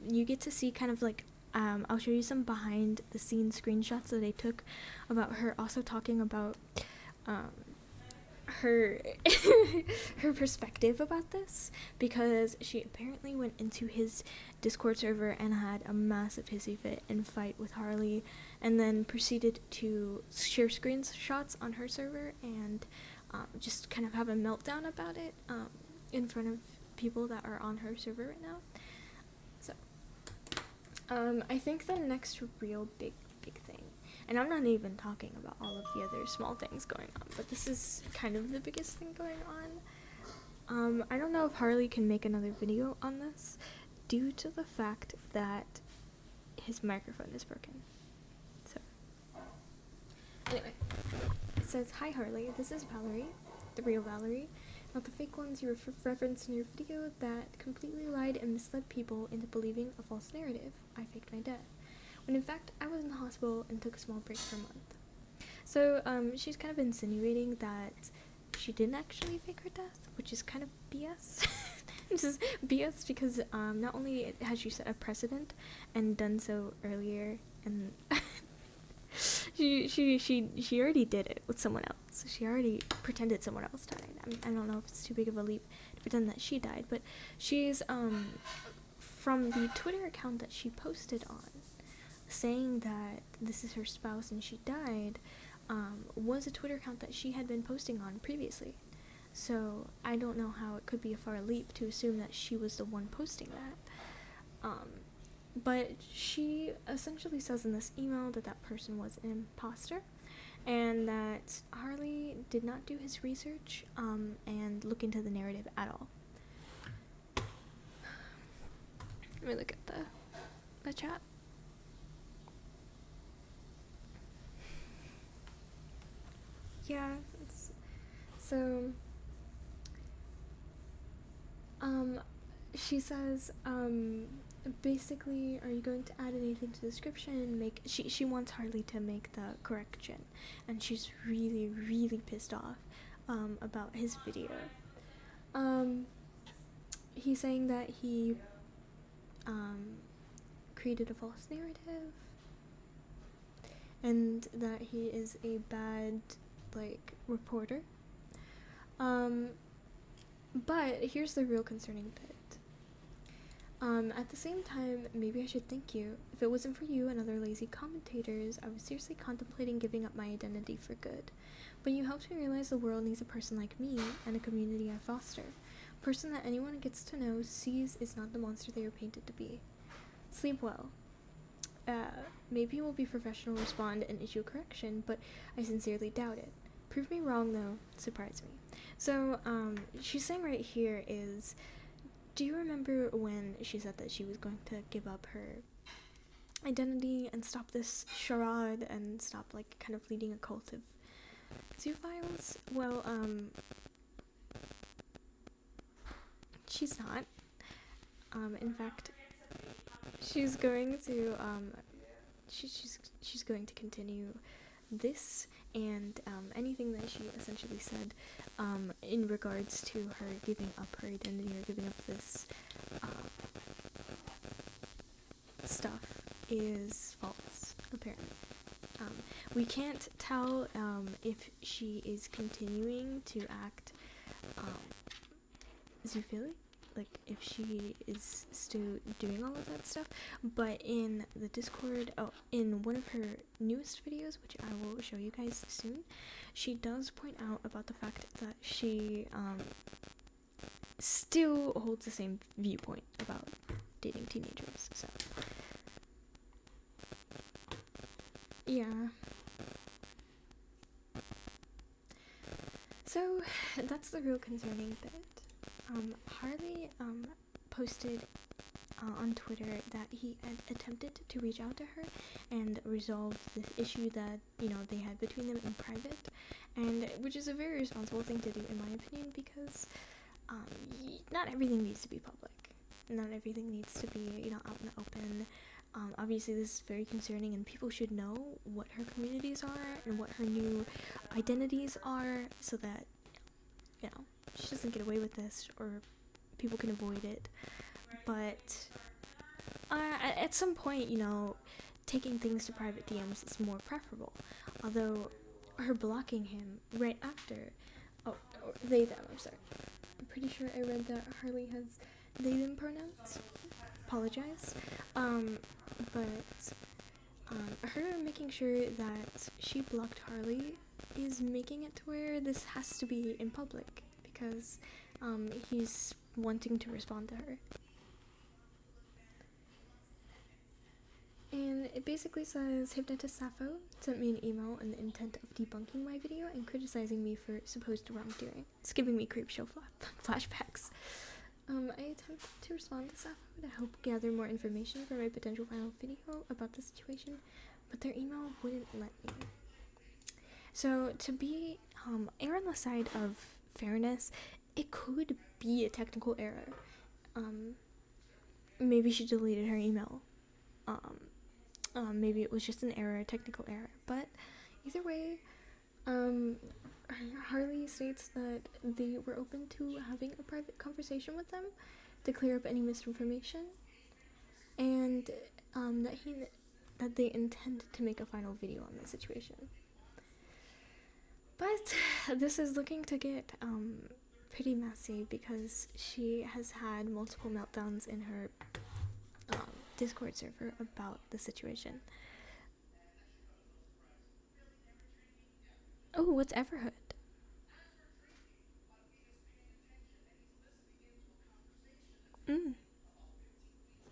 you get to see kind of like I'll show you some behind the scenes screenshots that I took about her also talking about her her perspective about this, because she apparently went into his Discord server and had a massive hissy fit and fight with Harley, and then proceeded to share screenshots on her server and just kind of have a meltdown about it in front of people that are on her server right now. So I think the next real big thing, and I'm not even talking about all of the other small things going on, but this is kind of the biggest thing going on. I don't know if Harley can make another video on this due to the fact that his microphone is broken. So, anyway, it says, "Hi Harley, this is Valerie, the real Valerie, not the fake ones you referenced in your video that completely lied and misled people into believing a false narrative. I faked my death. when in fact I was in the hospital and took a small break for a month. So she's kind of insinuating that she didn't actually fake her death, which is kind of BS. This is BS because not only has she set a precedent and done so earlier, and she already did it with someone else. She already pretended someone else died. I don't know if it's too big of a leap to pretend that she died, but she's from the Twitter account that she posted on, saying that this is her spouse and she died, was a Twitter account that she had been posting on previously. So I don't know how it could be a far leap to assume that she was the one posting that. But she essentially says in this email that that person was an imposter, and that Harley did not do his research and look into the narrative at all. Let me look at the chat. Yeah, so she says basically, are you going to add anything to the description? She wants Harley to make the correction, and she's really pissed off about his video. He's saying that he created a false narrative, and that he is a bad reporter. But here's the real concerning bit. At the same time, maybe I should thank you. If it wasn't for you and other lazy commentators, I was seriously contemplating giving up my identity for good. But you helped me realize the world needs a person like me and a community I foster. A person that anyone gets to know sees is not the monster they are painted to be. Sleep well. Maybe you will be professional, respond, and issue a correction, but I sincerely doubt it. Prove me wrong, though. Surprise me. So, she's saying right here is, do you remember when she said that she was going to give up her identity and stop this charade and stop, kind of leading a cult of zoophiles? Well, she's not. In fact, she's going to, she's going to continue this and anything that she essentially said in regards to her giving up her identity or giving up this stuff is false, apparently. We can't tell if she is continuing to act zoophilic, if she is still doing all of that stuff, but in the Discord, in one of her newest videos, which I will show you guys soon, she does point out about the fact that she still holds the same viewpoint about dating teenagers. So yeah, so that's the real concerning bit. Harley posted on Twitter that he had attempted to reach out to her and resolve the issue that they had between them in private, and which is a very responsible thing to do in my opinion, because not everything needs to be public, not everything needs to be out in the open. Obviously this is very concerning, and people should know what her communities are and what her new identities are, so that she doesn't get away with this, or people can avoid it. But at some point, taking things to private DMs is more preferable. Although her blocking him right after, they them, I'm sorry. I'm pretty sure I read that Harley has they them pronouns. Apologize. But her making sure that she blocked Harley is making it to where this has to be in public, because he's wanting to respond to her. And it basically says, Hypnotist Sappho sent me an email in the intent of debunking my video and criticizing me for supposed wrongdoing. It's giving me creepshow flashbacks. I attempted to respond to Sappho to help gather more information for my potential final video about the situation, but their email wouldn't let me. So to be err on the side of fairness, it could be a technical error. Maybe she deleted her email Maybe it was just an error, a technical error. But either way, um, Harley states that they were open to having a private conversation with them to clear up any misinformation, and that they intend to make a final video on the situation. But this is looking to get pretty messy because she has had multiple meltdowns in her Discord server about the situation. Oh, what's Everhood?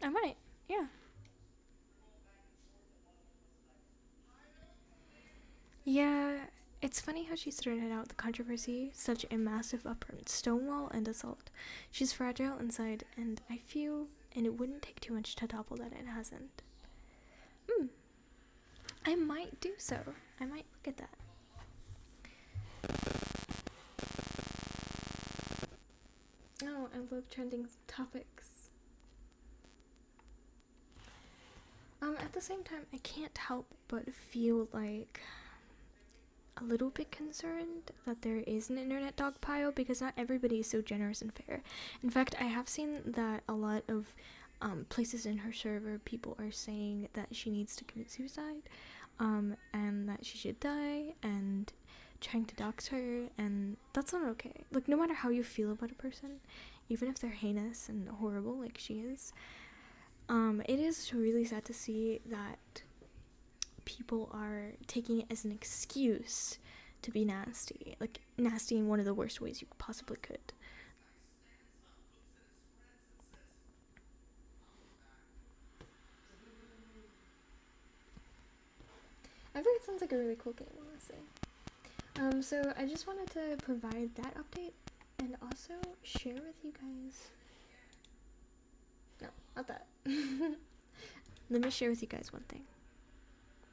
I might. Yeah. Yeah, it's funny how she started out the controversy, such a massive upfront stonewall and assault. She's fragile inside, and I feel, and it wouldn't take too much to topple that it hasn't. I might do so. I might look at that. Oh, I love trending topics. At the same time, I can't help but feel like a little bit concerned that there is an internet dog pile because not everybody is so generous and fair. In fact, I have seen that a lot of places in her server, people are saying that she needs to commit suicide, and that she should die, and trying to dox her, and that's not okay. Like, no matter how you feel about a person, even if they're heinous and horrible like she is, it is really sad to see that people are taking it as an excuse to be nasty. Like, nasty in one of the worst ways you possibly could. I think it sounds like a really cool game, honestly. So I just wanted to provide that update and also share with you guys. No, not that. Let me share with you guys one thing.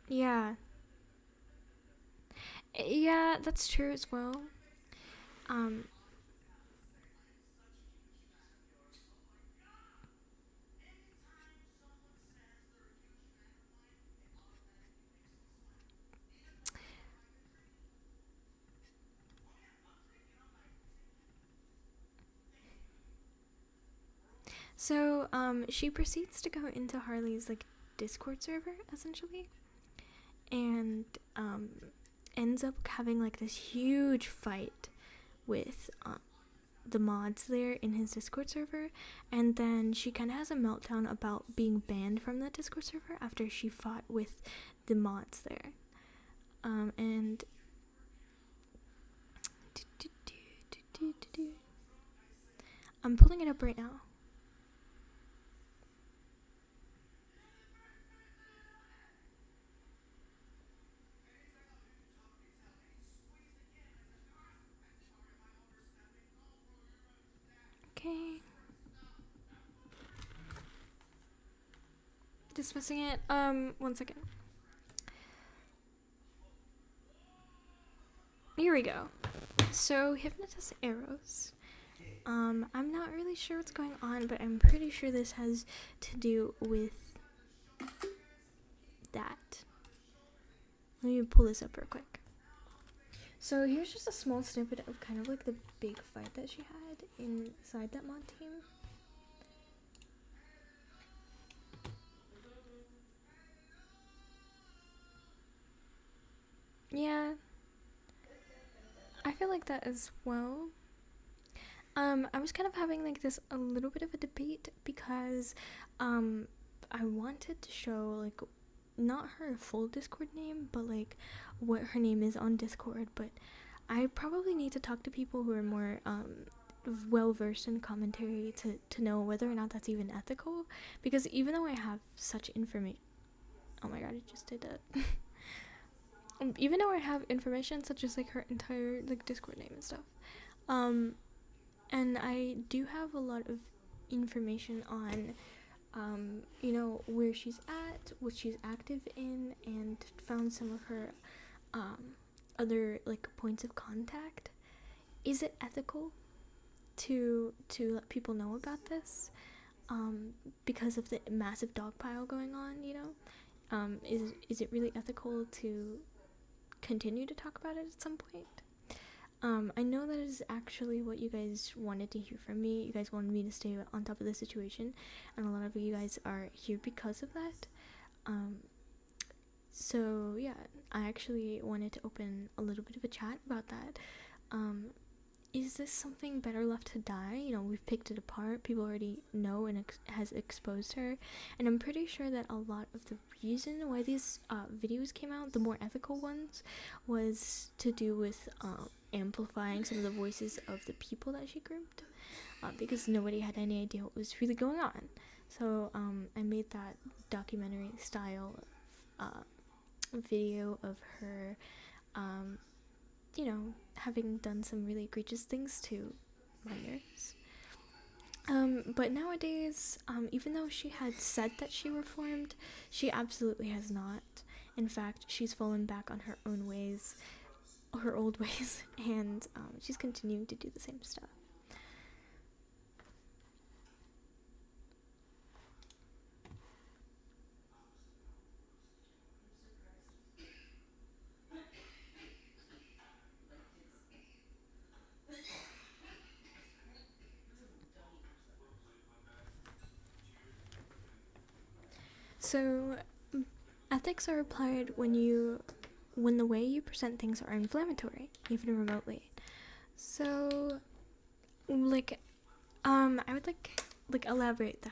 Yeah. Yeah, that's true as well. Um, so, she proceeds to go into Harley's, like, Discord server, essentially, and, ends up having, like, this huge fight with, the mods there in his Discord server, and then she kind of has a meltdown about being banned from that Discord server after she fought with the mods there. And I'm pulling it up right now. Okay. Dismissing it. One second. Here we go. So, Hypnotist Arrows. I'm not really sure what's going on, but I'm pretty sure this has to do with that. Let me pull this up real quick. So here's just a small snippet of kind of like the big fight that she had inside that mod team. Yeah, I feel like that as well. I was kind of having like this a little bit of a debate because I wanted to show like not her full Discord name, but like what her name is on Discord. But I probably need to talk to people who are more well versed in commentary to know whether or not that's even ethical. Because even though I have such information, oh my god, I just did that. Even though I have information such as like her entire like Discord name and stuff, and I do have a lot of information on you know, where she's at, what she's active in, and found some of her other like points of contact. Is it ethical to let people know about this because of the massive dog pile going on, you know? is it really ethical to continue to talk about it at some point? I know that is actually what you guys wanted to hear from me. You guys wanted me to stay on top of the situation, and a lot of you guys are here because of that. So yeah, I actually wanted to open a little bit of a chat about that. Is this something better left to die? You know, we've picked it apart. People already know and has exposed her. And I'm pretty sure that a lot of the reason why these videos came out, the more ethical ones, was to do with amplifying some of the voices of the people that she grouped. Because nobody had any idea what was really going on. So I made that documentary style video of her you know, having done some really egregious things to minors. But nowadays, even though she had said that she reformed, she absolutely has not. In fact, she's fallen back on her own ways, her old ways, and she's continuing to do the same stuff. So, ethics are applied when the way you present things are inflammatory, even remotely. So, like, I would like elaborate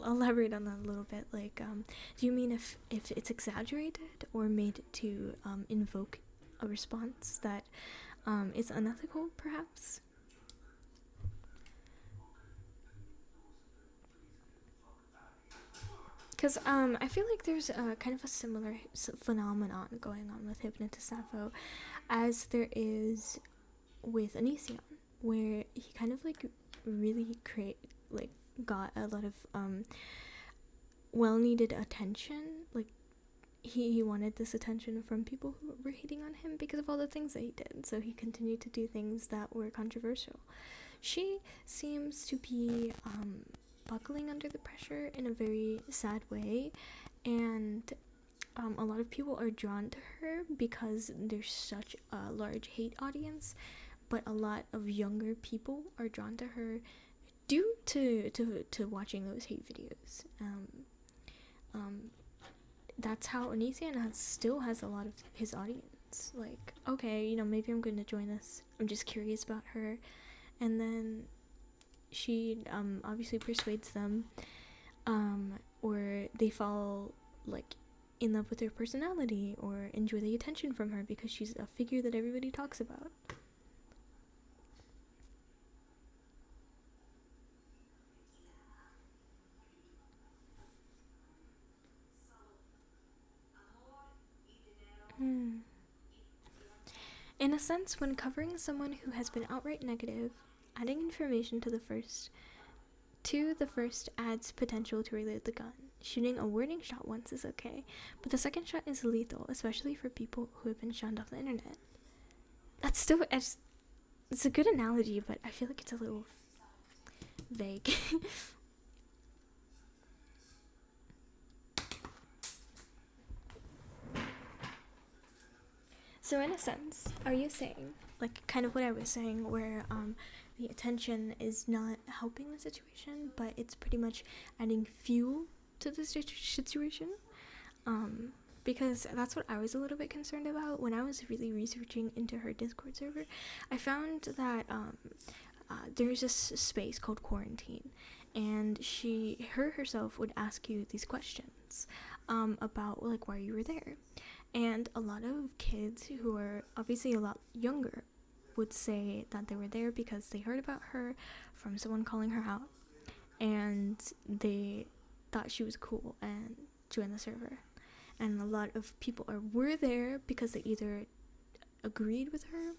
on that a little bit. Like, do you mean if it's exaggerated or made to invoke a response that is unethical, perhaps? Because I feel like there's kind of a similar phenomenon going on with Hypnotist Sappho as there is with Onision, where he kind of like really got a lot of well-needed attention. Like he wanted this attention from people who were hating on him because of all the things that he did, so he continued to do things that were controversial. She seems to be buckling under the pressure in a very sad way, and a lot of people are drawn to her because there's such a large hate audience, but a lot of younger people are drawn to her due to watching those hate videos. That's how Onision still has a lot of his audience. Like, okay, you know, maybe I'm going to join this. I'm just curious about her. And then she obviously persuades them, or they fall like in love with her personality or enjoy the attention from her because she's a figure that everybody talks about. In a sense, when covering someone who has been outright negative, adding information to the first adds potential to reload the gun. Shooting a warning shot once is okay, but the second shot is lethal, especially for people who have been shunned off the internet. That's still it's a good analogy, but I feel like it's a little vague. So in a sense, are you saying, like, kind of what I was saying, where the attention is not helping the situation, but it's pretty much adding fuel to the situation? Because that's what I was a little bit concerned about when I was really researching into her Discord server. I found that there's this space called quarantine, and her herself would ask you these questions about like why you were there. And a lot of kids who are obviously a lot younger would say that they were there because they heard about her from someone calling her out, and they thought she was cool and joined the server. And a lot of people were there because they either agreed with her,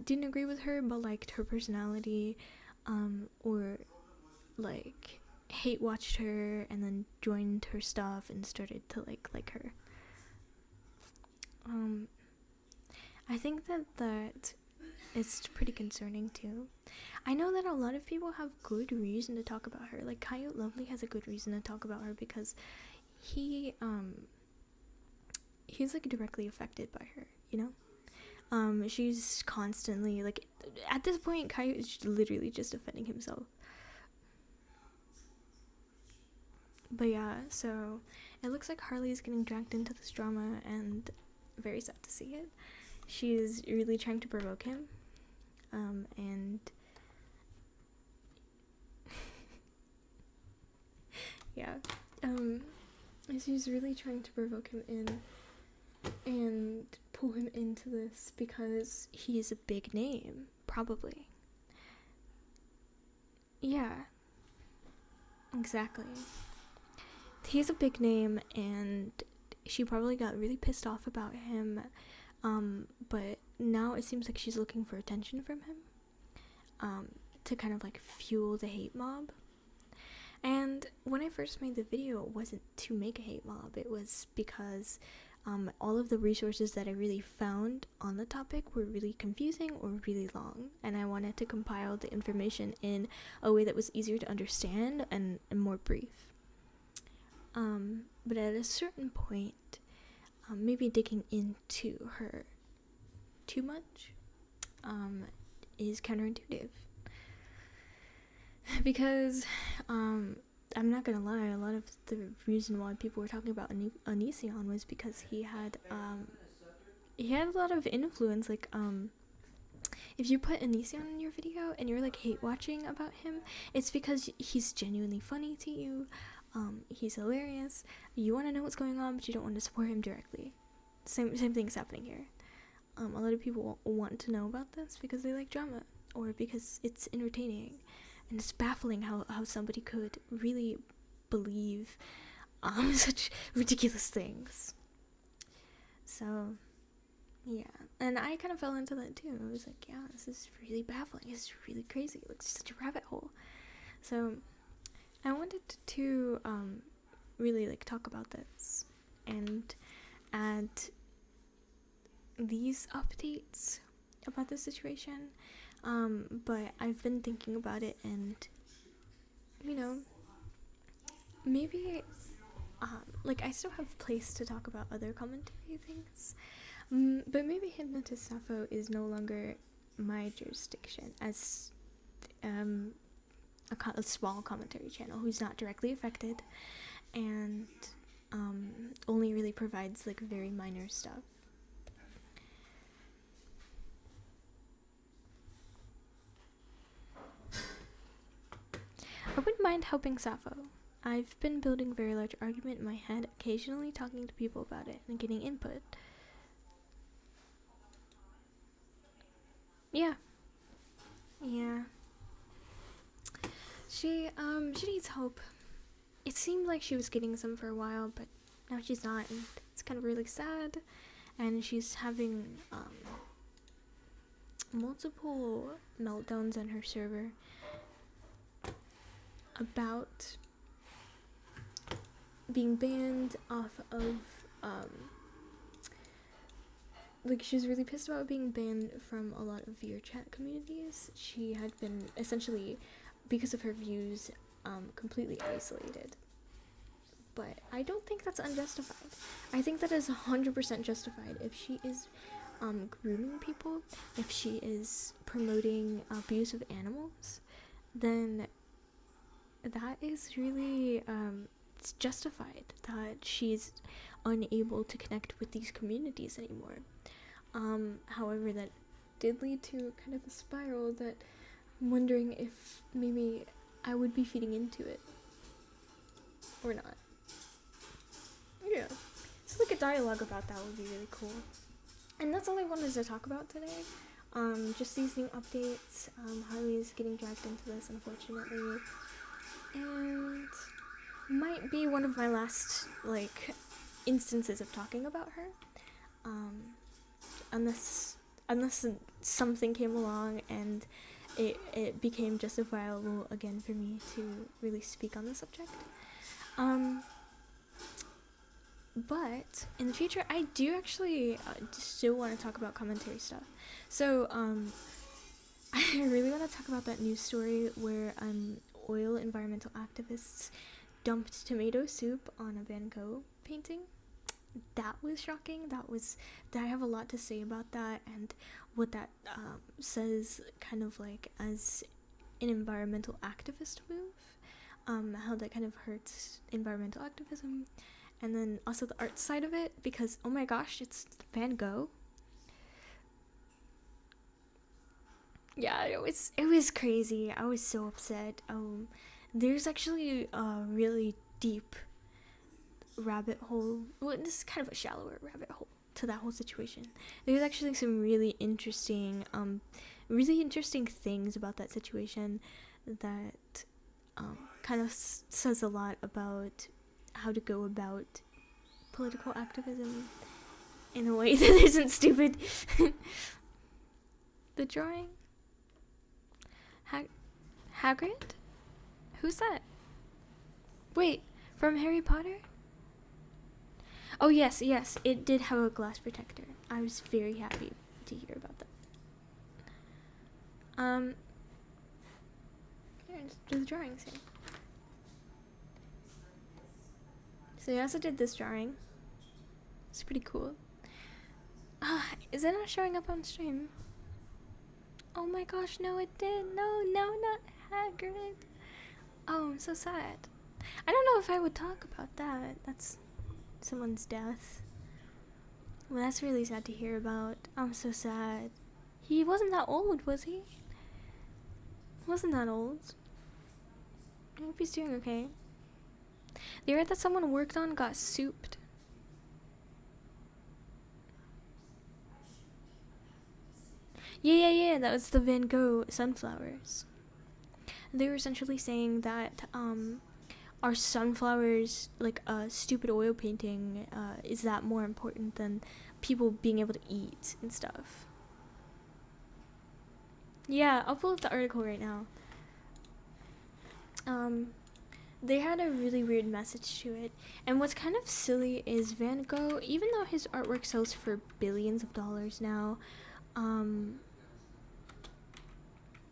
didn't agree with her, but liked her personality, or like hate watched her and then joined her stuff and started to like her. I think that it's pretty concerning too. I know that a lot of people have good reason to talk about her. Like Coyote Lovely has a good reason to talk about her because he he's like directly affected by her, you know. She's constantly like, at this point, Kai is literally just defending himself. But yeah, so it looks like Harley is getting dragged into this drama, and very sad to see it. She's really trying to provoke him, and yeah, she's really trying to provoke him in and pull him into this because he's a big name, probably. Yeah, exactly. He's a big name, and she probably got really pissed off about him, but now it seems like she's looking for attention from him, to kind of like fuel the hate mob. And when I first made the video, it wasn't to make a hate mob, it was because all of the resources that I really found on the topic were really confusing or really long, and I wanted to compile the information in a way that was easier to understand and more brief. But at a certain point, maybe digging into her too much is counterintuitive. Because I'm not gonna lie, a lot of the reason why people were talking about Onision was because he had a lot of influence. Like, if you put Onision in your video and you're like hate watching about him, it's because he's genuinely funny to you. He's hilarious. You want to know what's going on, but you don't want to support him directly. Same thing's happening here. A lot of people want to know about this because they like drama, or because it's entertaining, and it's baffling how somebody could really believe such ridiculous things. So yeah, and I kind of fell into that too. I was like, yeah, this is really baffling. It's really crazy. It's such a rabbit hole. So I wanted to really like talk about this and add these updates about the situation, but I've been thinking about it, and you know, maybe like I still have place to talk about other commentary things, but maybe Hypnotist Sappho is no longer my jurisdiction as a small commentary channel who's not directly affected, and only really provides like very minor stuff. I wouldn't mind helping Sappho. I've been building a very large argument in my head, occasionally talking to people about it and getting input. Yeah. She needs help. It seemed like she was getting some for a while, but now she's not, and it's kind of really sad. And she's having multiple meltdowns on her server about being banned off of like, she's really pissed about being banned from a lot of viewer chat communities. She had been essentially, because of her views, completely isolated. But I don't think that's unjustified. I think that is 100% justified. If she is grooming people, if she is promoting abuse of animals, then that is really it's justified that she's unable to connect with these communities anymore. However, that did lead to kind of a spiral that I'm wondering if maybe I would be feeding into it or not. Yeah, so like a dialogue about that would be really cool. And that's all I wanted to talk about today. Just these new updates. Harley's getting dragged into this, unfortunately, and might be one of my last like instances of talking about her. Unless something came along and it became justifiable again for me to really speak on the subject. But in the future, I do actually still want to talk about commentary stuff. So I really want to talk about that news story where oil environmental activists dumped tomato soup on a Van Gogh painting. that was shocking. That I have a lot to say about that, and what that says kind of like as an environmental activist move, how that kind of hurts environmental activism, and then also the art side of it, because oh my gosh, it's Van Gogh. Yeah, it was crazy. I was so upset. There's actually a really deep rabbit hole. Well, this is kind of a shallower rabbit hole to that whole situation. There's actually some really interesting things about that situation that kind of says a lot about how to go about political activism in a way that isn't stupid. The drawing. Hagrid? Who's that? Wait, from Harry Potter? Oh yes, it did have a glass protector. I was very happy to hear about that. Here, let's do the drawings here. So I also did this drawing. It's pretty cool. Is it not showing up on stream? Oh my gosh, no it did. No, not Hagrid. Oh, I'm so sad. I don't know if I would talk about that. That's someone's death. Well, that's really sad to hear about. I'm so sad. He wasn't that old, was he? Wasn't that old. I hope he's doing okay. The art that someone worked on got souped. Yeah, that was the Van Gogh sunflowers. They were essentially saying that our sunflowers, like a stupid oil painting, is that more important than people being able to eat and stuff. Yeah, I'll pull up the article right now. They had a really weird message to it, and what's kind of silly is Van Gogh, even though his artwork sells for billions of dollars now,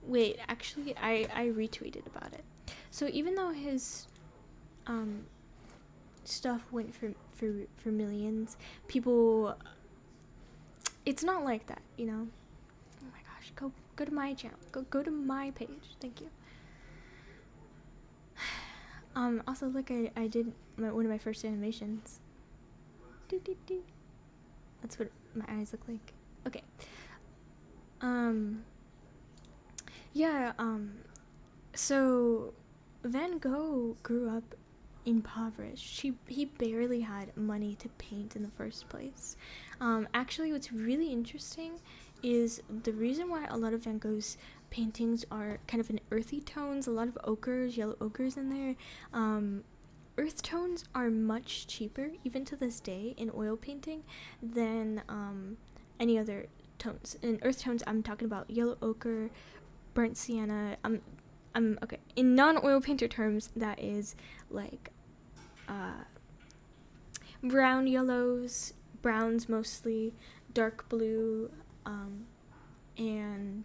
wait, actually, I retweeted about it. So even though his stuff went for millions, people, it's not like that, you know. Oh my gosh, go to my channel, go to my page. Thank you. Also look, I did one of my first animations. That's what my eyes look like. Okay. Yeah, so Van Gogh grew up impoverished. He barely had money to paint in the first place. Actually, what's really interesting is the reason why a lot of Van Gogh's paintings are kind of in earthy tones, a lot of ochres, yellow ochres in there. Earth tones are much cheaper, even to this day, in oil painting than any other tones. In earth tones, I'm talking about yellow ochre, burnt sienna. I'm okay. In non-oil painter terms, that is like brown yellows, browns mostly, dark blue, and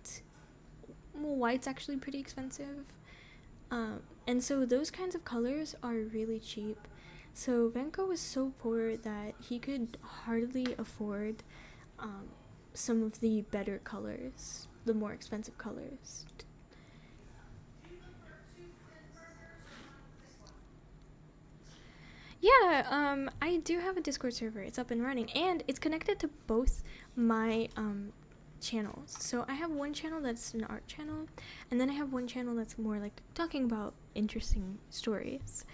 white's actually pretty expensive. And so those kinds of colors are really cheap. So Van Gogh was so poor that he could hardly afford some of the better colors, the more expensive colors. Yeah, I do have a Discord server. It's up and running, and it's connected to both my channels. So I have one channel that's an art channel, and then I have one channel that's more like talking about interesting stories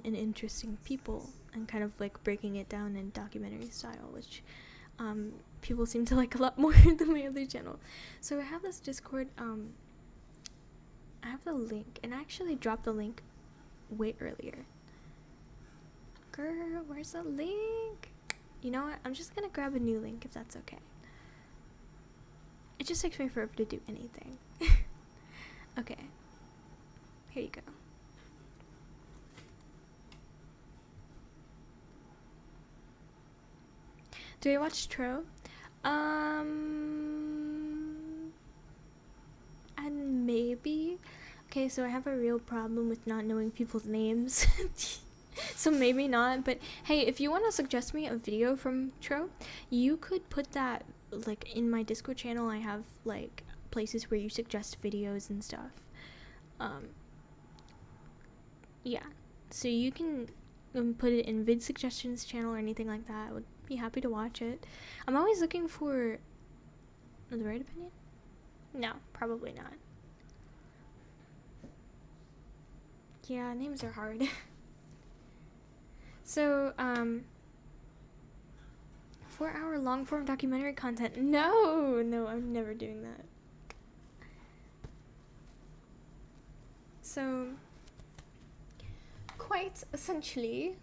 and interesting people, and kind of like breaking it down in documentary style, which people seem to like a lot more than my other channel. So I have this Discord. I have the link, and I actually dropped the link way earlier. Girl, where's the link? You know what? I'm just gonna grab a new link if that's okay. It just takes me forever to do anything. Okay. Here you go. Do I watch Tro? And maybe. Okay, so I have a real problem with not knowing people's names. So maybe not, but hey, if you want to suggest me a video from Tro, you could put that like in my Discord channel. I have like places where you suggest videos and stuff. Yeah, so you can put it in vid suggestions channel or anything like that. I would be happy to watch it. I'm always looking for the right opinion. No, probably not. Yeah, names are hard. So 4-hour long form documentary content. No, I'm never doing that. So quite essentially,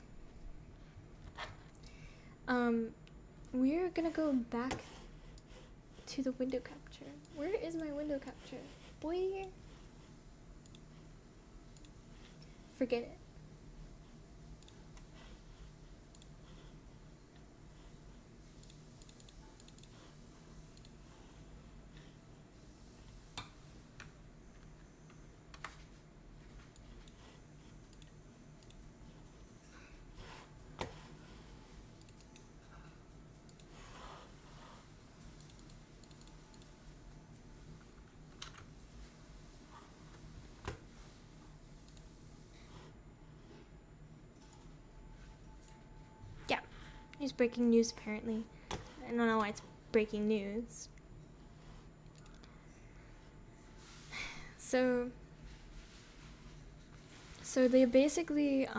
we're gonna go back to the window capture. Where is my window capture? Boy, forget it. Yeah, it's breaking news apparently. I don't know why it's breaking news. So they basically,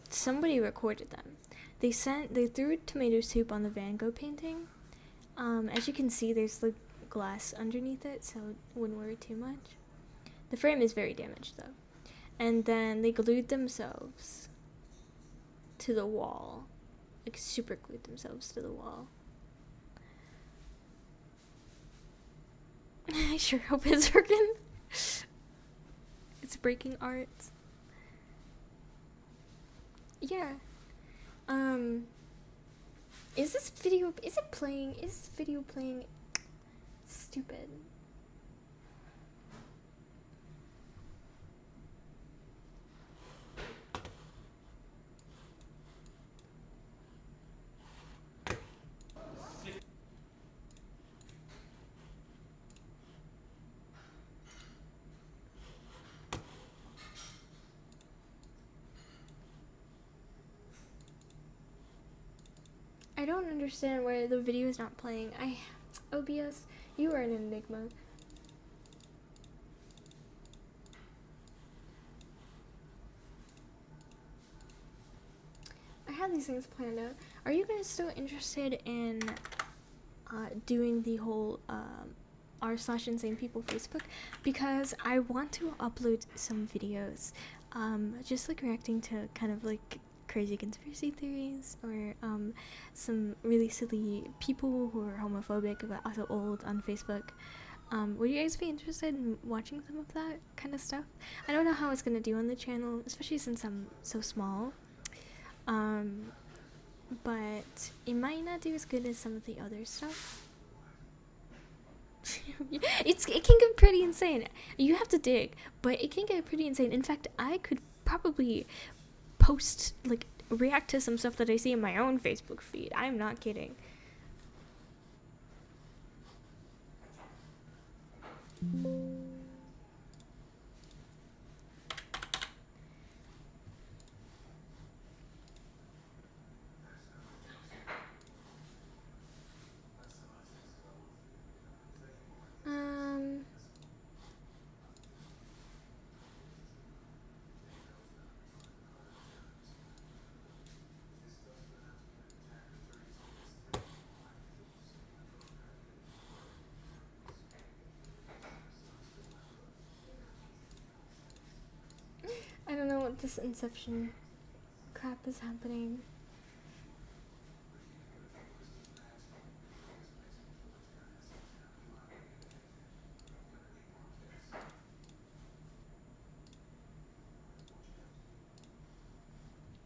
somebody recorded them. They threw tomato soup on the Van Gogh painting. As you can see, there's like glass underneath it, so wouldn't worry too much. The frame is very damaged though. And then they glued themselves to the wall. Like super glued themselves to the wall. I sure hope it's working. It's breaking art. Yeah. Is this video playing? Stupid. I don't understand why the video is not playing. OBS, you are an enigma. I had these things planned out. Are you guys still interested in doing the whole r/insane people Facebook? Because I want to upload some videos, just like reacting to kind of like crazy conspiracy theories, or some really silly people who are homophobic but also old on Facebook. Would you guys be interested in watching some of that kind of stuff? I don't know how it's gonna do on the channel, especially since I'm so small. But it might not do as good as some of the other stuff. It can get pretty insane. You have to dig, but it can get pretty insane. In fact, I could probably post, like, react to some stuff that I see in my own Facebook feed. I'm not kidding. I don't know what this Inception crap is happening.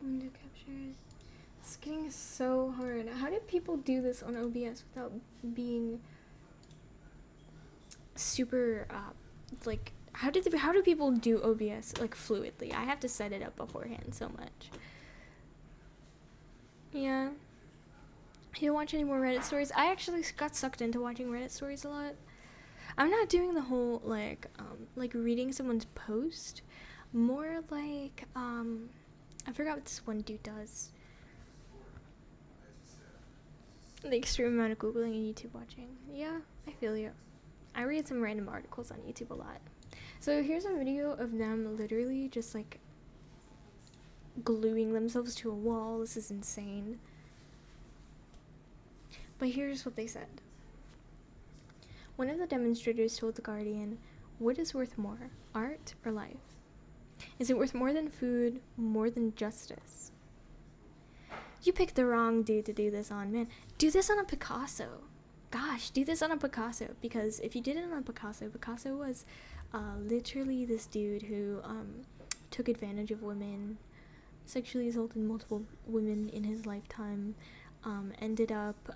Window capture. It's getting so hard. How do people do this on OBS without being super, like, how do people do OBS like fluidly? I have to set it up beforehand so much. Yeah. You don't watch any more Reddit stories? I actually got sucked into watching Reddit stories a lot. I'm not doing the whole like reading someone's post. More like I forgot what this one dude does. The extreme amount of Googling and YouTube watching. Yeah, I feel you. I read some random articles on YouTube a lot. So here's a video of them literally just like gluing themselves to a wall. This is insane. But here's what they said. One of the demonstrators told The Guardian, "What is worth more, art or life? Is it worth more than food, more than justice?" You picked the wrong dude to do this on, man. Do this on a Picasso. Gosh, do this on a Picasso. Because if you did it on a Picasso, Picasso was literally this dude who took advantage of women, sexually assaulted multiple women in his lifetime, ended up,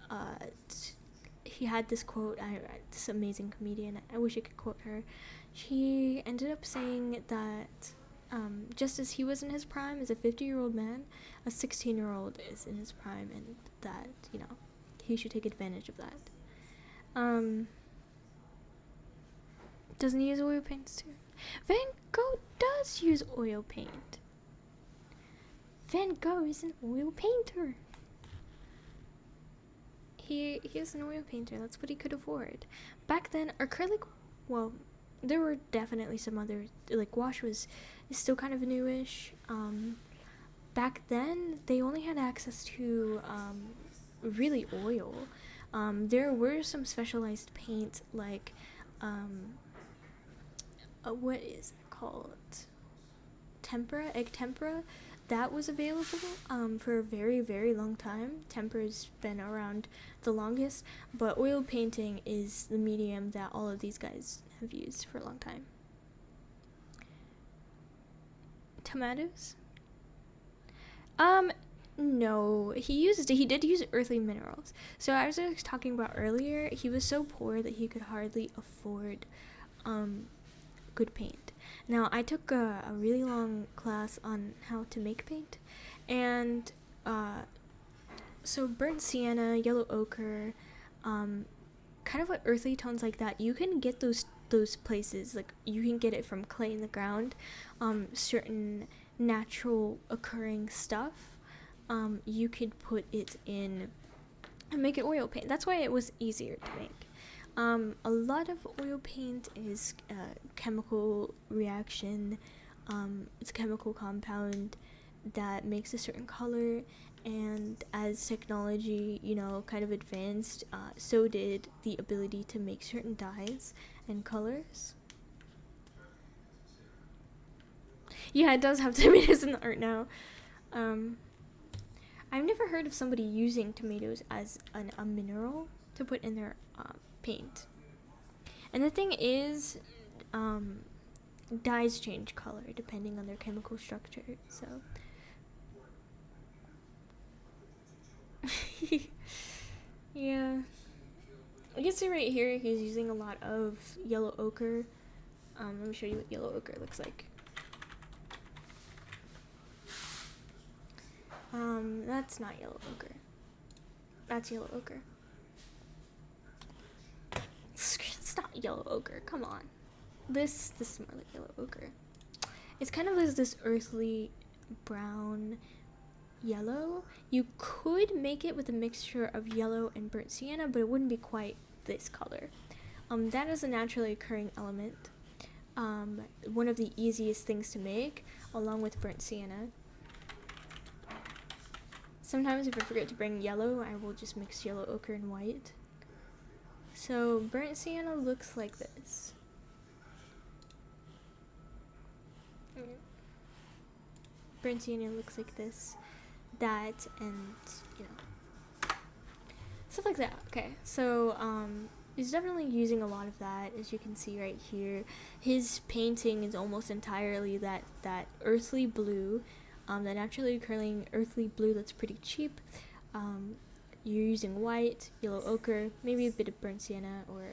he had this quote, this amazing comedian, I wish I could quote her. She ended up saying that just as he was in his prime as a 50-year-old man, a 16-year-old is in his prime, and that, you know, he should take advantage of that. Doesn't he use oil paints too? Van Gogh does use oil paint. Van Gogh is an oil painter. He is an oil painter. That's what he could afford. Back then, acrylic, well, there were definitely some other, like gouache is still kind of newish. Back then, they only had access to really oil. There were some specialized paint, like what is it called? Egg tempera. That was available for a very, very long time. Tempera's been around the longest, but oil painting is the medium that all of these guys have used for a long time. Tomatoes? No, he did use earthly minerals. So as I was talking about earlier, he was so poor that he could hardly afford good paint. Now, I took a really long class on how to make paint, and so burnt sienna, yellow ochre, kind of like earthly tones like that, you can get those places, like you can get it from clay in the ground, certain natural occurring stuff, you could put it in and make it oil paint. That's why it was easier to make. A lot of oil paint is chemical reaction. It's a chemical compound that makes a certain color, and as technology, you know, kind of advanced, so did the ability to make certain dyes and colors. Yeah, it does have tomatoes in the art now. I've never heard of somebody using tomatoes as a mineral to put in their paint. And the thing is, dyes change color depending on their chemical structure, so yeah. You can see right here he's using a lot of yellow ochre. Let me show you what yellow ochre looks like. That's not yellow ochre. That's yellow ochre. It's not yellow ochre, come on. This is more like yellow ochre. It's kind of this earthly brown yellow. You could make it with a mixture of yellow and burnt sienna, but it wouldn't be quite this color. That is a naturally occurring element. One of the easiest things to make, along with burnt sienna. Sometimes if I forget to bring yellow, I will just mix yellow ochre and white. So burnt sienna looks like this. Burnt sienna looks like this, that, and you know, stuff like that. Okay, so he's definitely using a lot of that, as you can see right here. His painting is almost entirely that earthly blue, that naturally occurring earthly blue that's pretty cheap. You're using white, yellow ochre, maybe a bit of burnt sienna, or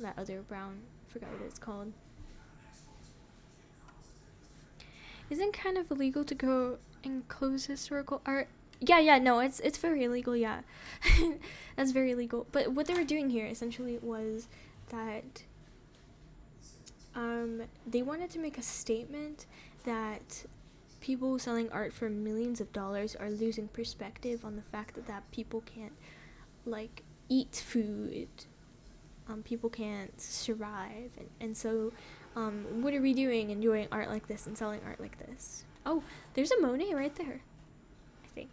that other brown, forgot what it's called. Isn't kind of illegal to go and close historical art Yeah, no, it's very illegal, yeah. That's very illegal. But what they were doing here essentially was that they wanted to make a statement that people selling art for millions of dollars are losing perspective on the fact that people can't, like, eat food. People can't survive, and so what are we doing enjoying art like this and selling art like this? Oh, there's a Monet right there, I think.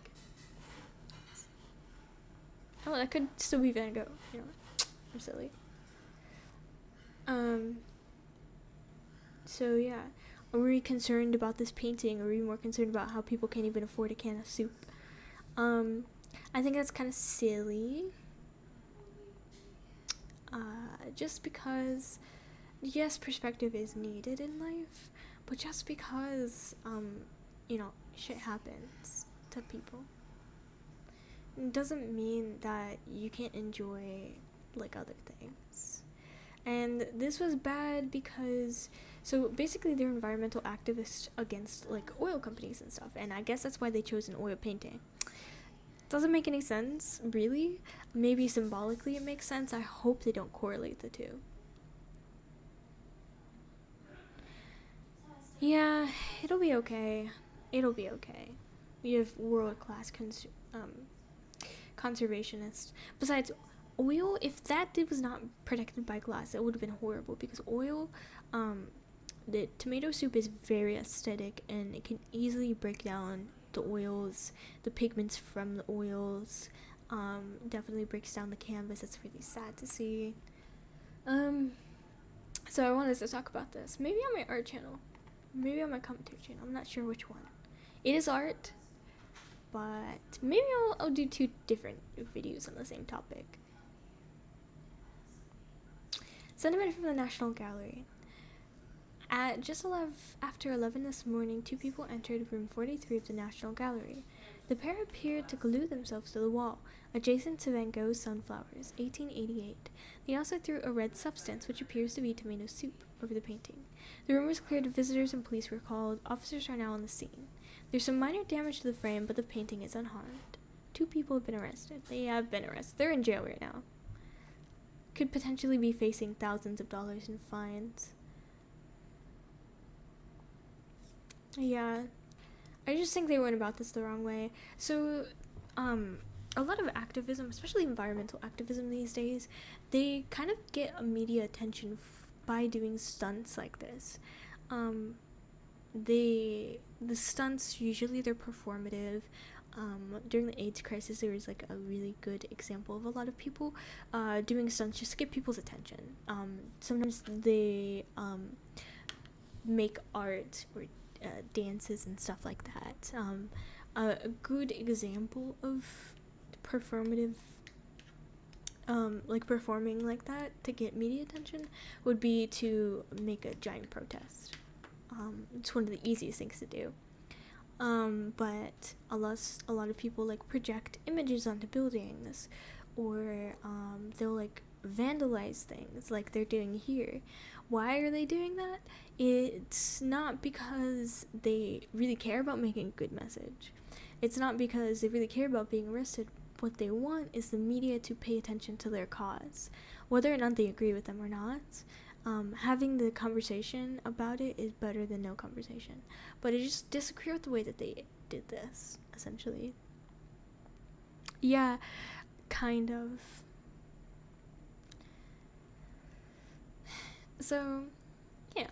Oh, that could still be Van Gogh. You know, I'm silly. So yeah, are we concerned about this painting? Or are we more concerned about how people can't even afford a can of soup? I think that's kind of silly. Just because, yes, perspective is needed in life, but just because, shit happens to people, it doesn't mean that you can't enjoy, like, other things. And this was bad because, so basically they're environmental activists against, like, oil companies and stuff, and I guess that's why they chose an oil painting. Doesn't make any sense, really. Maybe symbolically it makes sense. I hope they don't correlate the two. Yeah, it'll be okay. It'll be okay. We have world-class conservationists. Besides, oil, if that was not protected by glass, it would have been horrible, because oil, the tomato soup is very acidic, and it can easily break down the oils, the pigments from the oils. Definitely breaks down the canvas. It's really sad to see. So I wanted to talk about this, maybe on my art channel, maybe on my commentary channel. I'm not sure which one. It is art, but maybe I'll do 2 different videos on the same topic. Sentiment from the National Gallery. At just after 11 this morning, 2 people entered room 43 of the National Gallery. The pair appeared to glue themselves to the wall, adjacent to Van Gogh's Sunflowers, 1888. They also threw a red substance, which appears to be tomato soup, over the painting. The room was cleared, visitors and police were called. Officers are now on the scene. There's some minor damage to the frame, but the painting is unharmed. 2 people have been arrested. They have been arrested. They're in jail right now. Could potentially be facing thousands of dollars in fines. Yeah, I just think they went about this the wrong way. So, a lot of activism, especially environmental activism these days, they kind of get media attention by doing stunts like this. The stunts, usually they're performative. During the AIDS crisis, there was, like, a really good example of a lot of people doing stunts just to get people's attention. Sometimes they make art or dances and stuff like that. A good example of performative, like performing like that to get media attention, would be to make a giant protest. It's one of the easiest things to do. But a lot of people, like, project images onto buildings, or they'll, like, vandalize things like they're doing here. Why are they doing that? It's not because they really care about making a good message. It's not because they really care about being arrested. What they want is the media to pay attention to their cause, whether or not they agree with them or not. Having the conversation about it is better than no conversation. But I just disagree with the way that they did this, essentially. Yeah, kind of. So, yeah.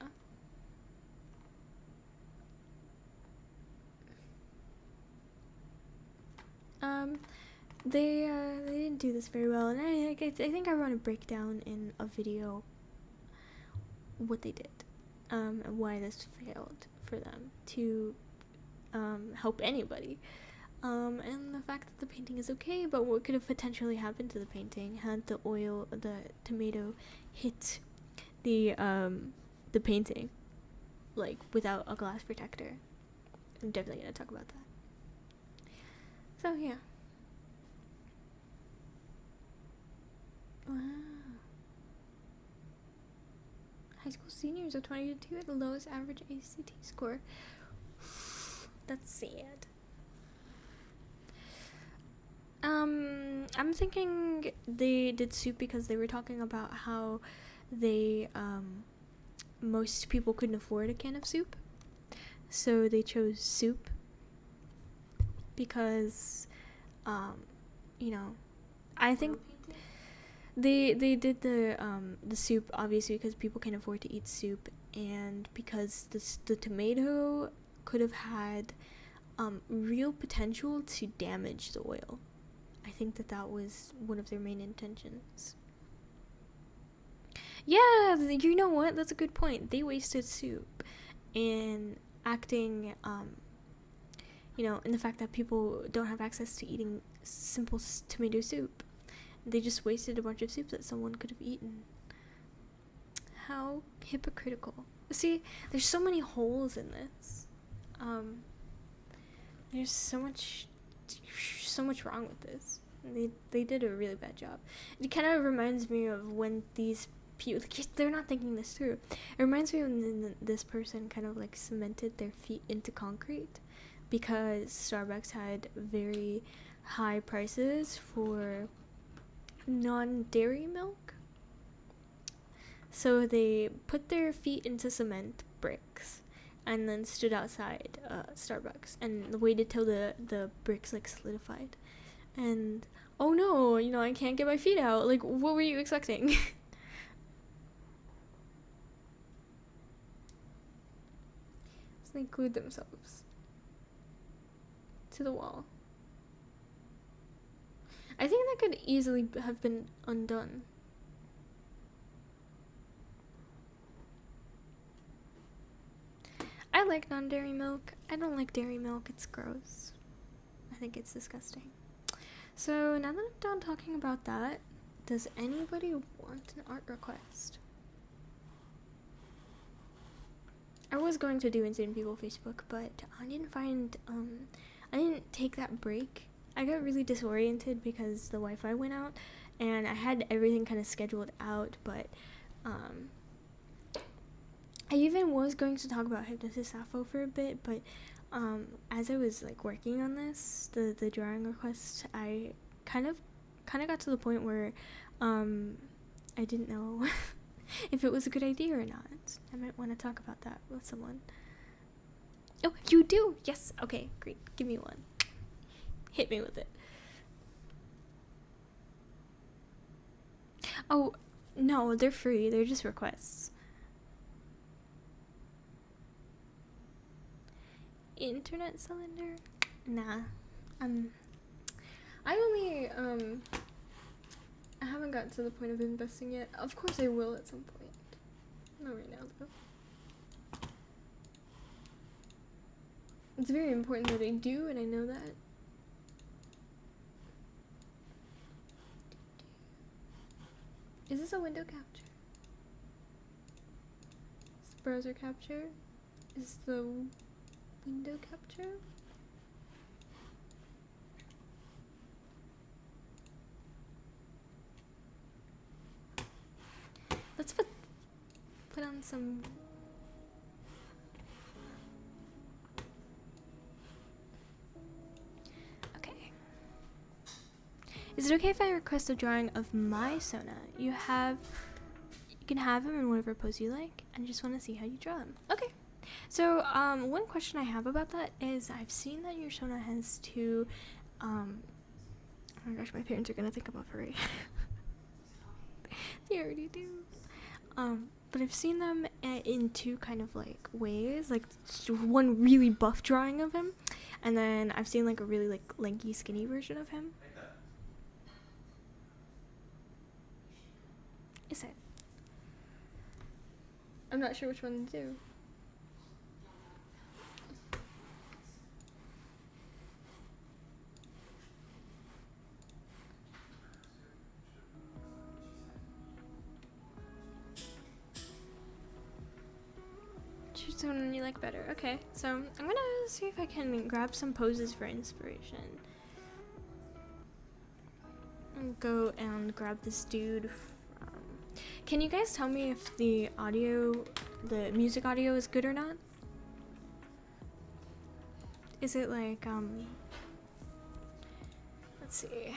They didn't do this very well, and I think I want to break down in a video what they did, and why this failed for them to help anybody, and the fact that the painting is okay, but what could have potentially happened to the painting had the tomato hit the painting, like, without a glass protector. I'm definitely gonna talk about that. So yeah. Wow. High school seniors of 2022 had the lowest average ACT score. That's sad. I'm thinking they did soup because they were talking about how they most people couldn't afford a can of soup, so they chose soup because you know, I think they did the soup obviously because people can afford to eat soup, and because the tomato could have had real potential to damage the oil. I think that was one of their main intentions. Yeah, you know what? That's a good point. They wasted soup in acting, in the fact that people don't have access to eating simple tomato soup. They just wasted a bunch of soup that someone could have eaten. How hypocritical. See, there's so many holes in this. There's so much wrong with this. They did a really bad job. It kind of reminds me of when these people, they're not thinking this through. It reminds me when this person kind of like cemented their feet into concrete because Starbucks had very high prices for non-dairy milk. So they put their feet into cement bricks and then stood outside Starbucks and waited till the bricks like solidified. And oh no, I can't get my feet out. Like, what were you expecting? So they glued themselves to the wall. I think that could easily have been undone. I like non-dairy milk. I don't like dairy milk. It's gross. I think it's disgusting. So now that I'm done talking about that, does anybody want an art request? I was going to do Insane People Facebook, but I didn't take that break. I got really disoriented because the Wi-Fi went out, and I had everything kind of scheduled out, but I even was going to talk about Hypnotist Sappho for a bit, but as I was like working on this, the drawing request, I kind of got to the point where I didn't know if it was a good idea or not. I might want to talk about that with someone. Oh, you do? Yes. Okay, great. Give me one. Hit me with it. Oh, no, they're free. They're just requests. Internet cylinder? Nah. I haven't gotten to the point of investing yet. Of course I will at some point. Not right now though. It's very important that I do, and I know that. Is this a window capture? Is the browser capture? Is the window capture? Let's put on some. Okay. Is it okay if I request a drawing of my Sona? You can have him in whatever pose you like, and just want to see how you draw him. Okay. So, one question I have about that is I've seen that your Sona has two, oh my gosh, my parents are gonna think I'm a furry. They already do. But I've seen them in two kind of like ways, like one really buff drawing of him, and then I've seen like a really like lanky skinny version of him. Is it? I'm not sure which one to do. Choose the one you like better. Okay, so I'm gonna see if I can grab some poses for inspiration. And go and grab this dude. Can you guys tell me if the music audio is good or not? Is it like, Let's see.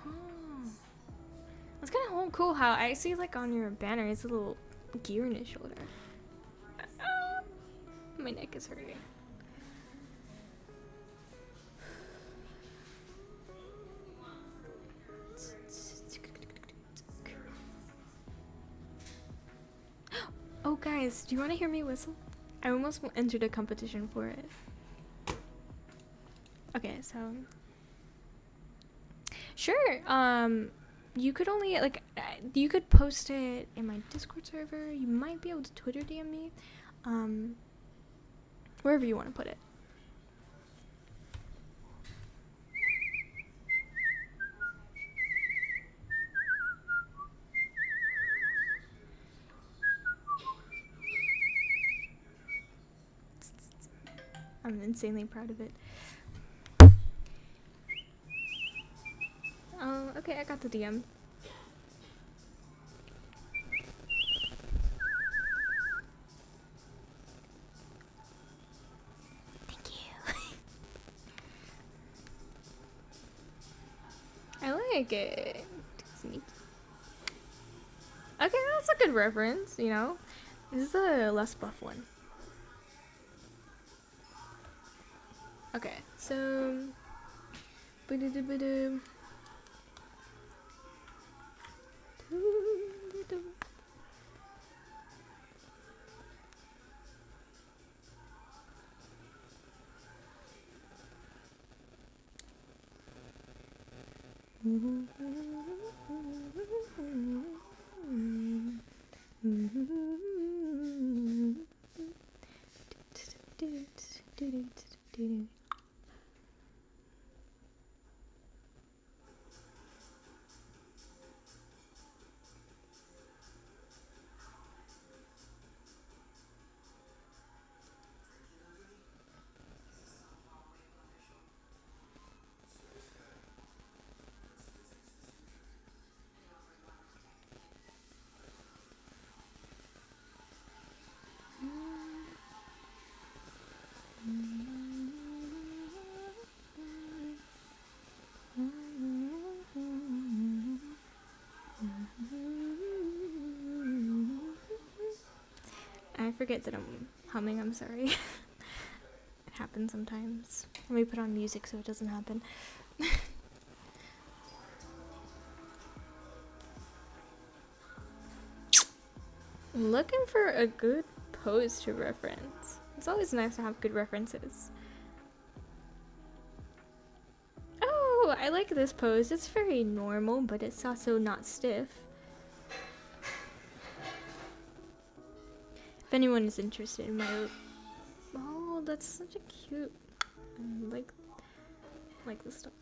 Oh. It's kind of cool how I see like on your banner it's a little gear in his shoulder. My neck is hurting. Oh guys, do you want to hear me whistle? I almost entered a competition for it. Okay, so sure. You could only like you could post it in my Discord server. You might be able to Twitter DM me. Wherever you want to put it. I'm insanely proud of it. Okay, I got the DM. Thank you. I like it. Sneaky. Okay, that's a good reference, you know. This is a less buff one. Okay, so I forget that I'm humming, I'm sorry. It happens sometimes. Let me put on music so it doesn't happen. I'm looking for a good pose to reference. It's always nice to have good references. Oh, I like this pose. It's very normal, but it's also not stiff. If anyone is interested in my... Oh, that's such a cute... I like this stuff.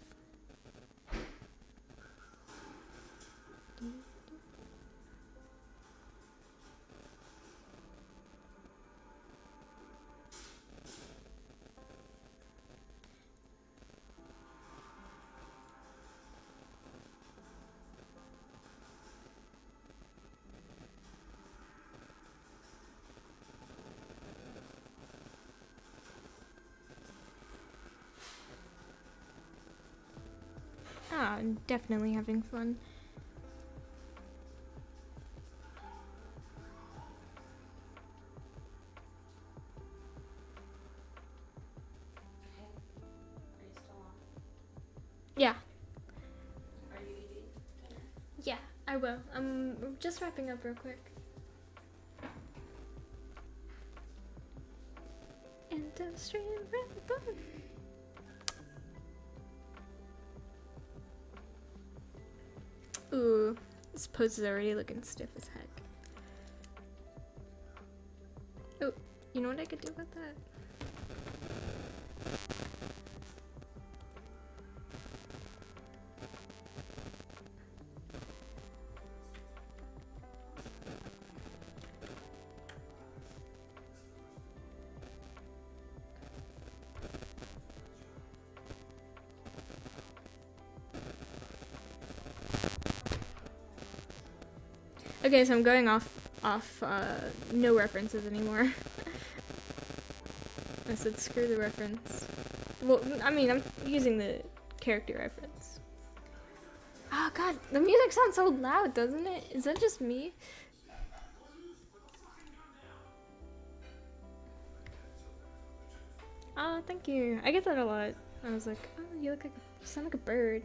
I'm definitely having fun. Yeah. Are you eating dinner? Yeah, I will. I'm just wrapping up real quick. End of stream. Ooh, this pose is already looking stiff as heck. Oh, you know what I could do with that? Okay, so I'm going off no references anymore. I said screw the reference. Well, I mean, I'm using the character reference. Oh god, the music sounds so loud, doesn't it? Is that just me? Oh, thank you. I get that a lot. I was like, oh, you sound like a bird.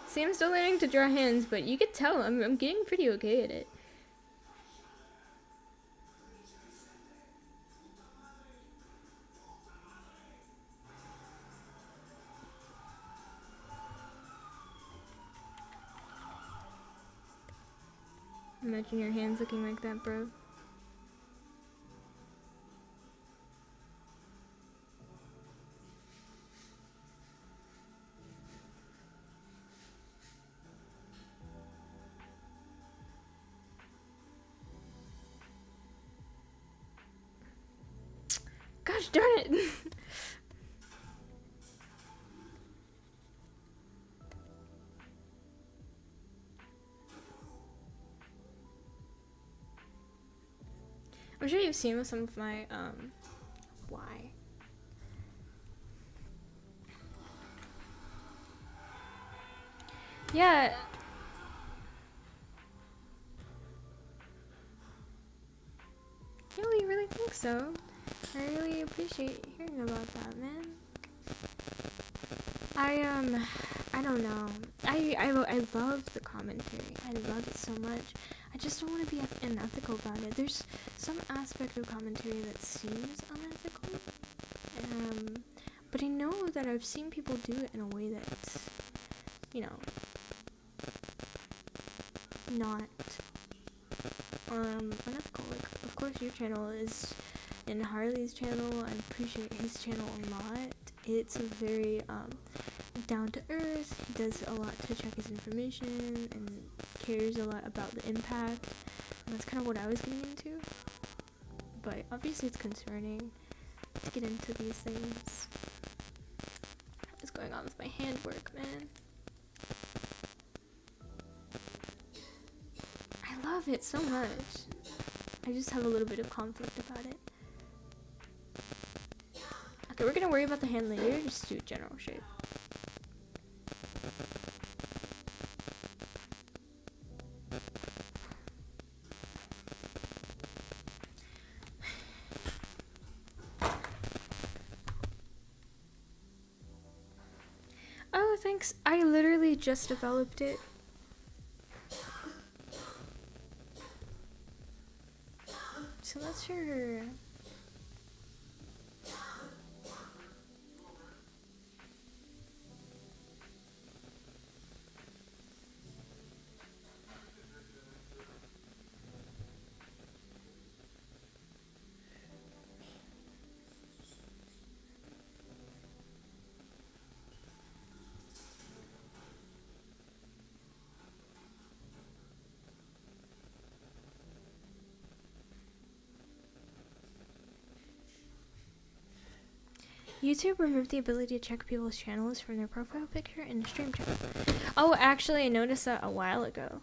See, I'm still learning to draw hands, but you can tell I'm getting pretty okay at it. Imagine your hands looking like that, bro. Gosh darn it! I'm sure you've seen some of my, why? Yeah. You really think so? I really appreciate hearing about that, man. I don't know. I love the commentary. I love it so much. I just don't want to be unethical about it. There's some aspect of commentary that seems unethical. But I know that I've seen people do it in a way that's, you know, not unethical. Like, of course your channel is, and Harley's channel, I appreciate his channel a lot. It's a very down to earth. He does a lot to check his information and cares a lot about the impact, and that's kind of what I was getting into. But obviously it's concerning to get into these things. What's going on with my handwork, man? I love it so much. I just have a little bit of conflict about it. Okay, we're gonna worry about the hand later, just do general shape. Oh, thanks. I literally just developed it. So that's your... YouTube removed the ability to check people's channels from their profile picture in the stream chat. Oh, actually, I noticed that a while ago.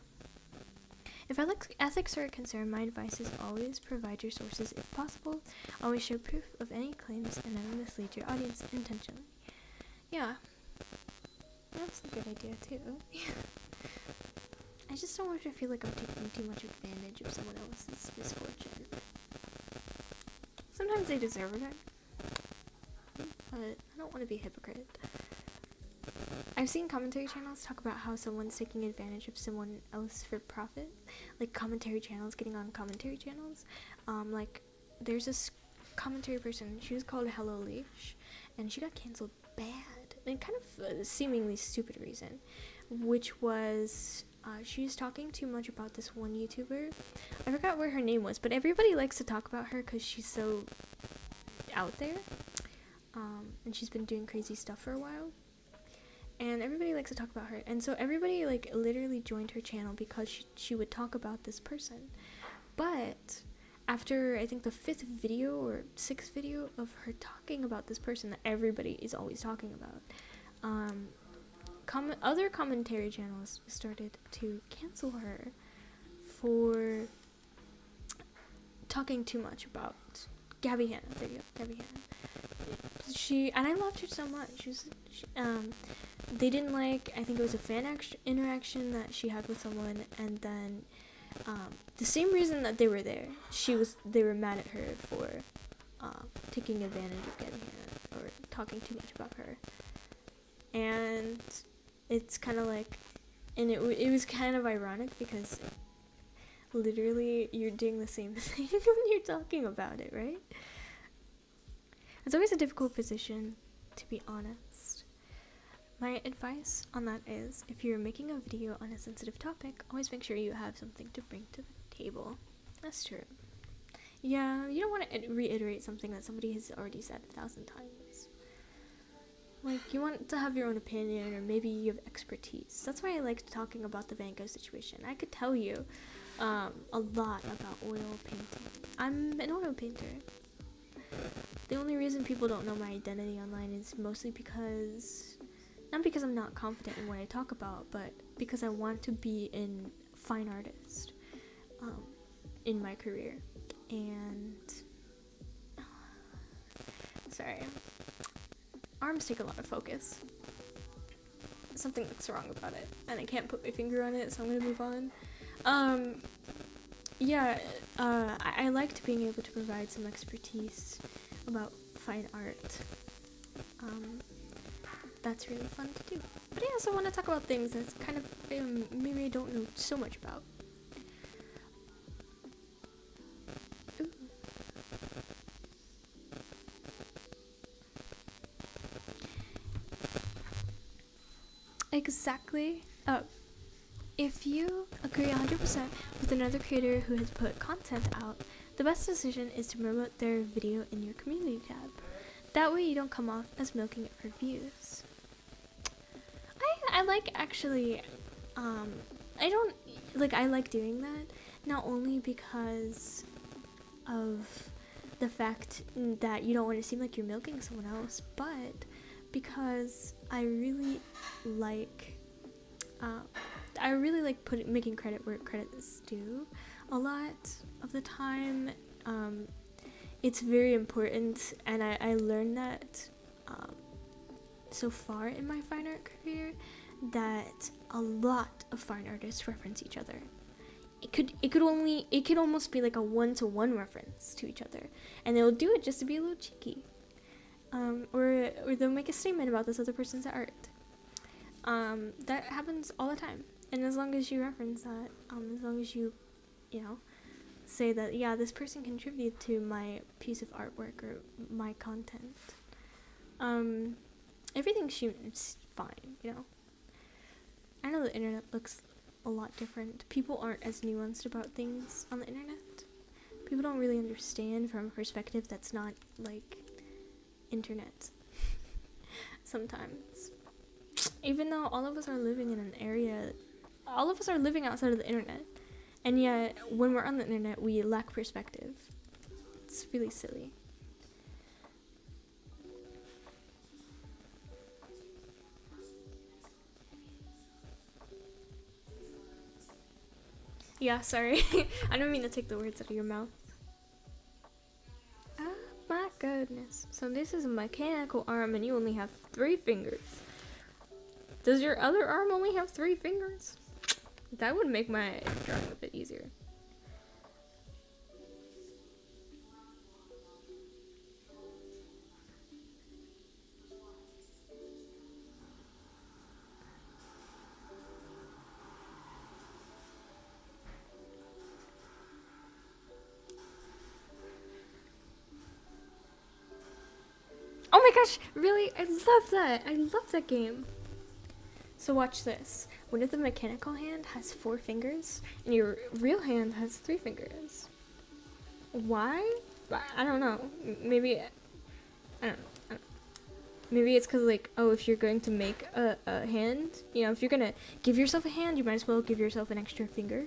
If ethics are a concern, my advice is always provide your sources if possible. Always show proof of any claims and never mislead your audience intentionally. Yeah. That's a good idea, too. I just don't want to feel like I'm taking too much advantage of someone else's misfortune. Sometimes they deserve it. But I don't want to be a hypocrite. I've seen commentary channels talk about how someone's taking advantage of someone else for profit. Like commentary channels getting on commentary channels. Like there's this commentary person, she was called Hello Leash, and she got canceled bad. And kind of a seemingly stupid reason. Which was, she was talking too much about this one YouTuber. I forgot where her name was, but everybody likes to talk about her because she's so out there. And she's been doing crazy stuff for a while, and everybody likes to talk about her, and so everybody like literally joined her channel because she would talk about this person. But after I think the 5th video or 6th video of her talking about this person that everybody is always talking about, other commentary channels started to cancel her for talking too much about Gabby Hanna. There you go, Gabby Hanna. And I loved her so much. They didn't like, I think it was a fan interaction that she had with someone, and then the same reason that they were there, they were mad at her for taking advantage of Gabby Hanna or talking too much about her. And it's kind of like, and it was kind of ironic because literally you're doing the same thing when you're talking about it, right? It's always a difficult position, to be honest. My advice on that is, if you're making a video on a sensitive topic, always make sure you have something to bring to the table. That's true. Yeah, you don't want to reiterate something that somebody has already said 1,000 times. Like, you want to have your own opinion, or maybe you have expertise. That's why I liked talking about the Van Gogh situation. I could tell you a lot about oil painting. I'm an oil painter. The only reason people don't know my identity online is mostly because, not because I'm not confident in what I talk about, but because I want to be a fine artist in my career. And sorry, arms take a lot of focus. Something looks wrong about it, and I can't put my finger on it, so I'm gonna move on. I liked being able to provide some expertise about fine art. That's really fun to do. But I also want to talk about things that's kind of maybe I don't know so much about. Ooh. Exactly. If you agree 100% with another creator who has put content out, the best decision is to promote their video in your community tab. That way you don't come off as milking it for views. I like actually, I like doing that, not only because of the fact that you don't want to seem like you're milking someone else, but because I really like making credit where credit is due. A lot of the time, it's very important, and I learned that so far in my fine art career, that a lot of fine artists reference each other. It could almost be like a 1-to-1 reference to each other, and they'll do it just to be a little cheeky, or they'll make a statement about this other person's art. That happens all the time, and as long as you reference that, as long as you say that, yeah, this person contributed to my piece of artwork or my content, everything seems fine, I know the internet looks a lot different. People aren't as nuanced about things on the internet. People don't really understand from a perspective that's not, like, internet. Sometimes. Even though all of us are living in an area, all of us are living outside of the internet, and yet when we're on the internet we lack perspective. It's really silly. Yeah, sorry. I don't mean to take the words out of your mouth. Oh my goodness. So this is a mechanical arm and you only have 3 fingers. Does your other arm only have 3 fingers? That would make my drawing a bit easier. Oh my gosh, really? I love that. I love that game. So watch this. What if the mechanical hand has 4 fingers and your real hand has 3 fingers? Why? I don't know. Maybe, I don't know. Maybe it's because, like, oh, if you're going to make a hand, if you're going to give yourself a hand, you might as well give yourself an extra finger.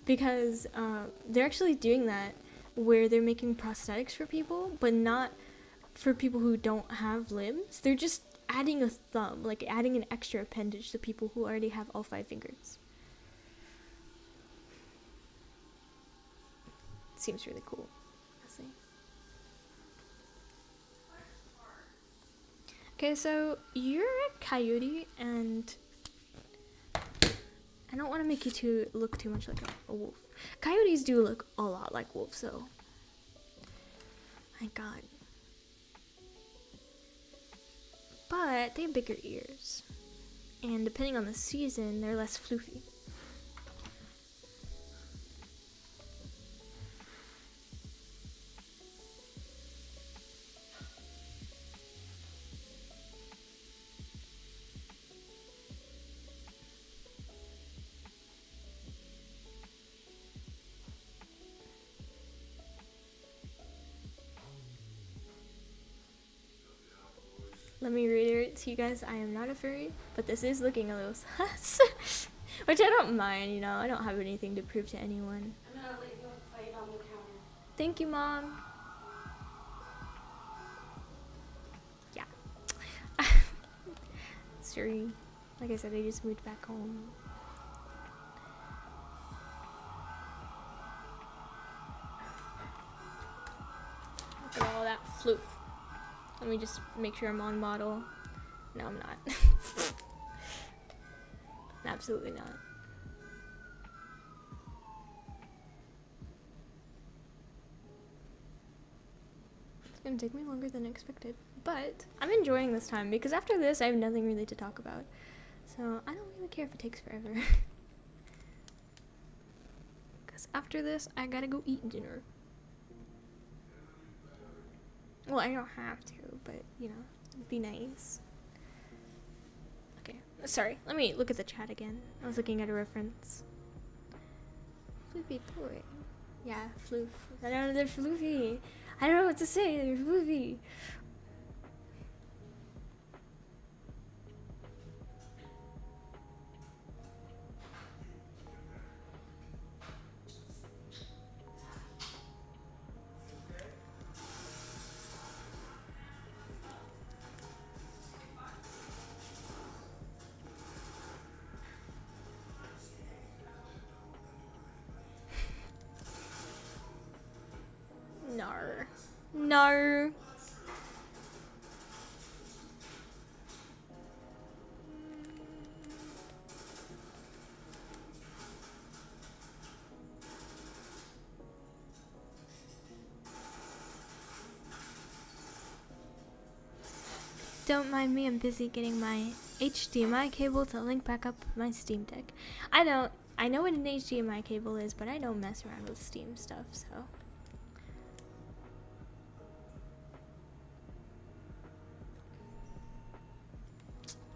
Because they're actually doing that where they're making prosthetics for people, but not for people who don't have limbs. They're just adding a thumb, like adding an extra appendage to people who already have all 5 fingers. Seems really cool. Honestly. Okay, so you're a coyote, and I don't want to make you look too much like a wolf. Coyotes do look a lot like wolves, though. My god. But they have bigger ears. And depending on the season, they're less floofy. Let me reiterate to you guys, I am not a furry, but this is looking a little sus. Which I don't mind, you know, I don't have anything to prove to anyone. I'm gonna leave you a plate on the counter. Thank you, Mom. Yeah. Sorry. Like I said, I just moved back home. Look at all that floof. Let me just make sure I'm on model. No, I'm not. Absolutely not. It's gonna take me longer than expected. But I'm enjoying this time because after this I have nothing really to talk about. So I don't really care if it takes forever. Because after this I gotta go eat dinner. Well, I don't have to, but you know, it'd be nice. Okay, sorry, let me look at the chat again. I was looking at a reference. Floofy boy. Yeah, floof. I don't know, they're floofy. I don't know what to say, they're floofy. No. No. Don't mind me, I'm busy getting my HDMI cable to link back up my Steam Deck. I know what an HDMI cable is, but I don't mess around with Steam stuff, so.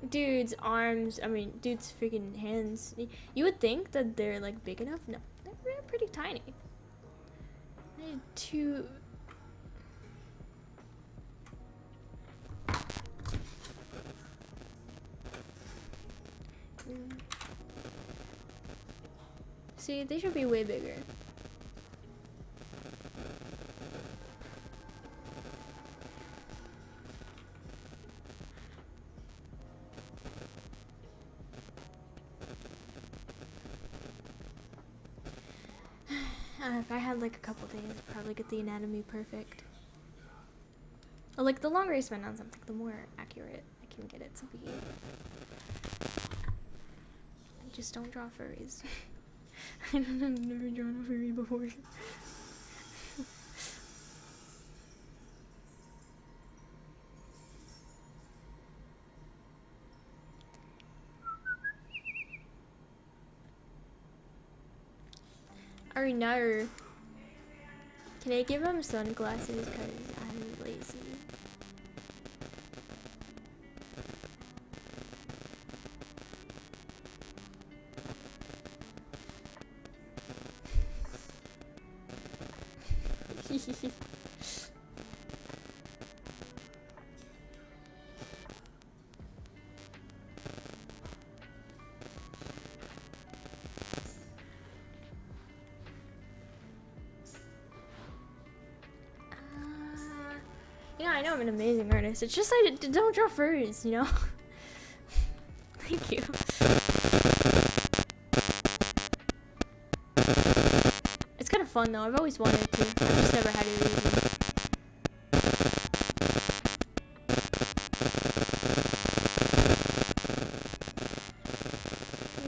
Dude's arms, I mean, dude's freaking hands. You would think that they're like big enough. No, they're pretty tiny. They're too. See, they should be way bigger. If I had like a couple days, I'd probably get the anatomy perfect. Like, the longer I spend on something, the more accurate I can get it to be. I just don't draw furries. I've never drawn a furry before. Oh no. Can I give him sunglasses because I'm lazy? You know, I know I'm an amazing artist. It's just I don't draw furs, you know? Thank you. It's kind of fun though. I've always wanted to. I've just never had a reason.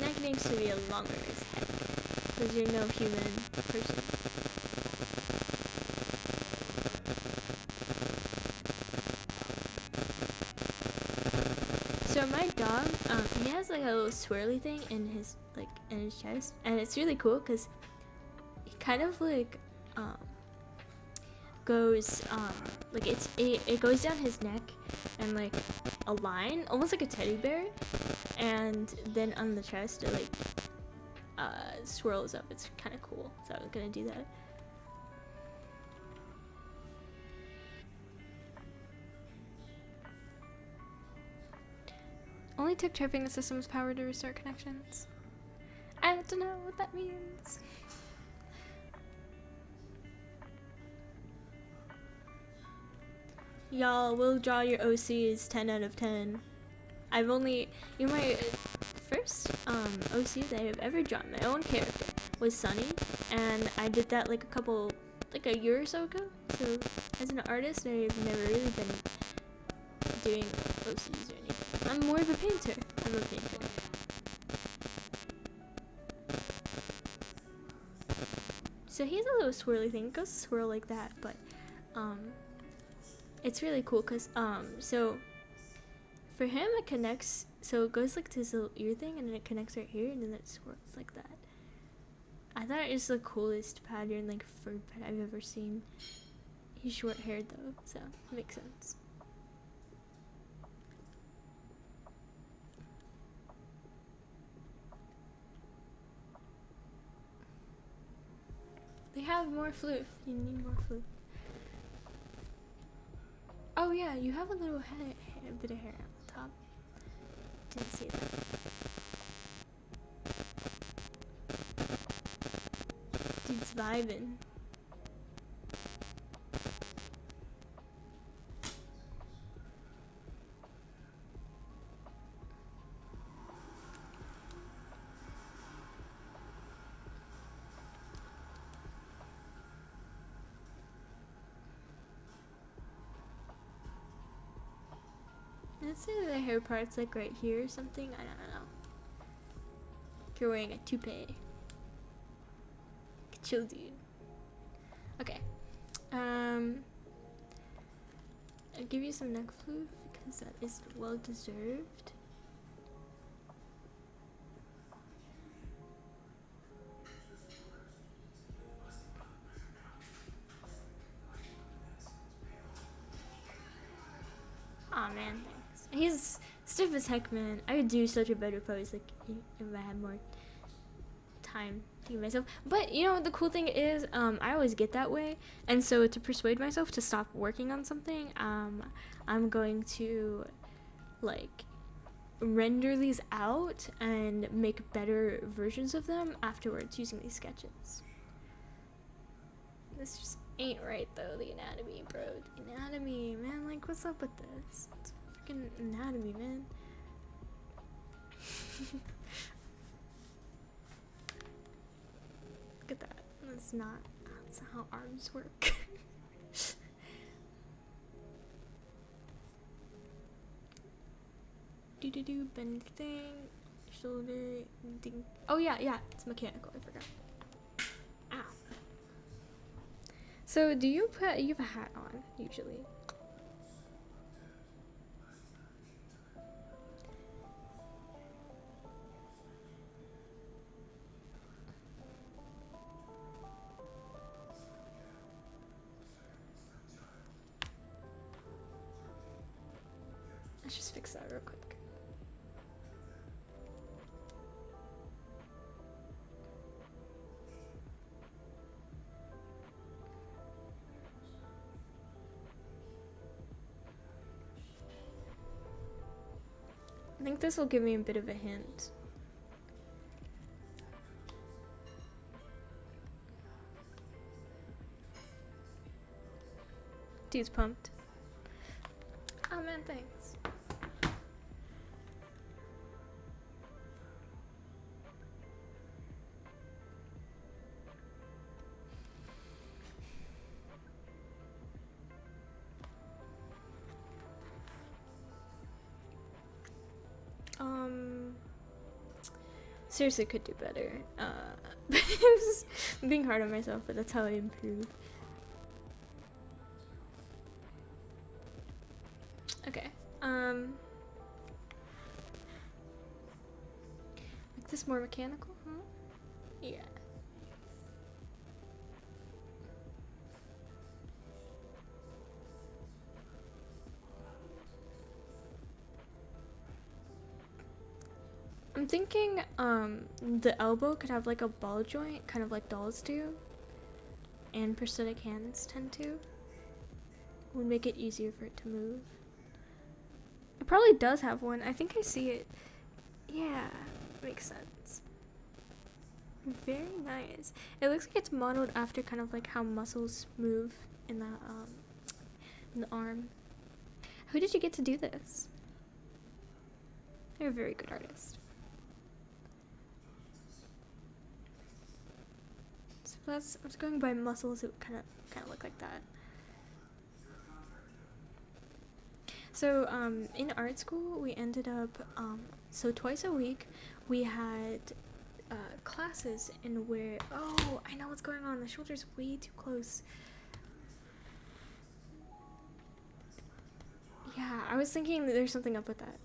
Neck needs to be longer as heck, because you're no human person. So my dog, he has like a little swirly thing in his chest, and it's really cool because he kind of like goes like it goes down his neck and like a line, almost like a teddy bear, and then on the chest it like swirls up. It's kind of cool, so I'm gonna do that. Only took tripping the system's power to restore connections. I don't know what that means. Y'all, will draw your OCs 10 out of 10. I've only, you know, my first OC that I've ever drawn, my own character, was Sunny, and I did that like a year or so ago. So as an artist, I've never really been doing OCs or anything. I'm more of a painter. I'm a painter. So he has a little swirly thing. It goes swirl like that, but it's really cool because so for him it connects, so it goes like to his little ear thing and then it connects right here and then it swirls like that. I thought it was the coolest pattern, like fur pet I've ever seen. He's short haired though, so it makes sense. They have more floof. You need more floof. Oh yeah, you have a little bit of hair on the top. Didn't see that. Dude's vibing. Let's say the hair part's like right here or something. I don't know. Like you're wearing a toupee. Chill, dude. Okay. I'll give you some neck floof because that is well deserved. Aw, man, thanks. He's stiff as heck, man. I would do such a better pose like if I had more time to give myself. But you know the cool thing is I always get that way, and so to persuade myself to stop working on something, I'm going to like render these out and make better versions of them afterwards using these sketches. This just ain't right though, the anatomy, bro. The anatomy, man, like what's up with this? It's freaking anatomy, man. Look at that. That's not how arms work. Do bend thing, shoulder, ding. Oh yeah, it's mechanical. I forgot. Ow. So you have a hat on usually? Let's just fix that real quick. I think this will give me a bit of a hint. Dude's pumped. man, thanks. Seriously could do better. I'm being hard on myself, but that's how I improve. Okay. Like this more mechanical, huh? Yeah. I'm thinking the elbow could have like a ball joint, kind of like dolls do, and prosthetic hands tend to. Would make it easier for it to move. It probably does have one. I think I see it. Yeah, makes sense. Very nice. It looks like it's modeled after kind of like how muscles move in the arm. Who did you get to do this? You're a very good artist. So I was going by muscles. It kind of look like that. So in art school, we ended up so twice a week we had classes in where I know what's going on. The shoulder's way too close. Yeah, I was thinking that there's something up with that.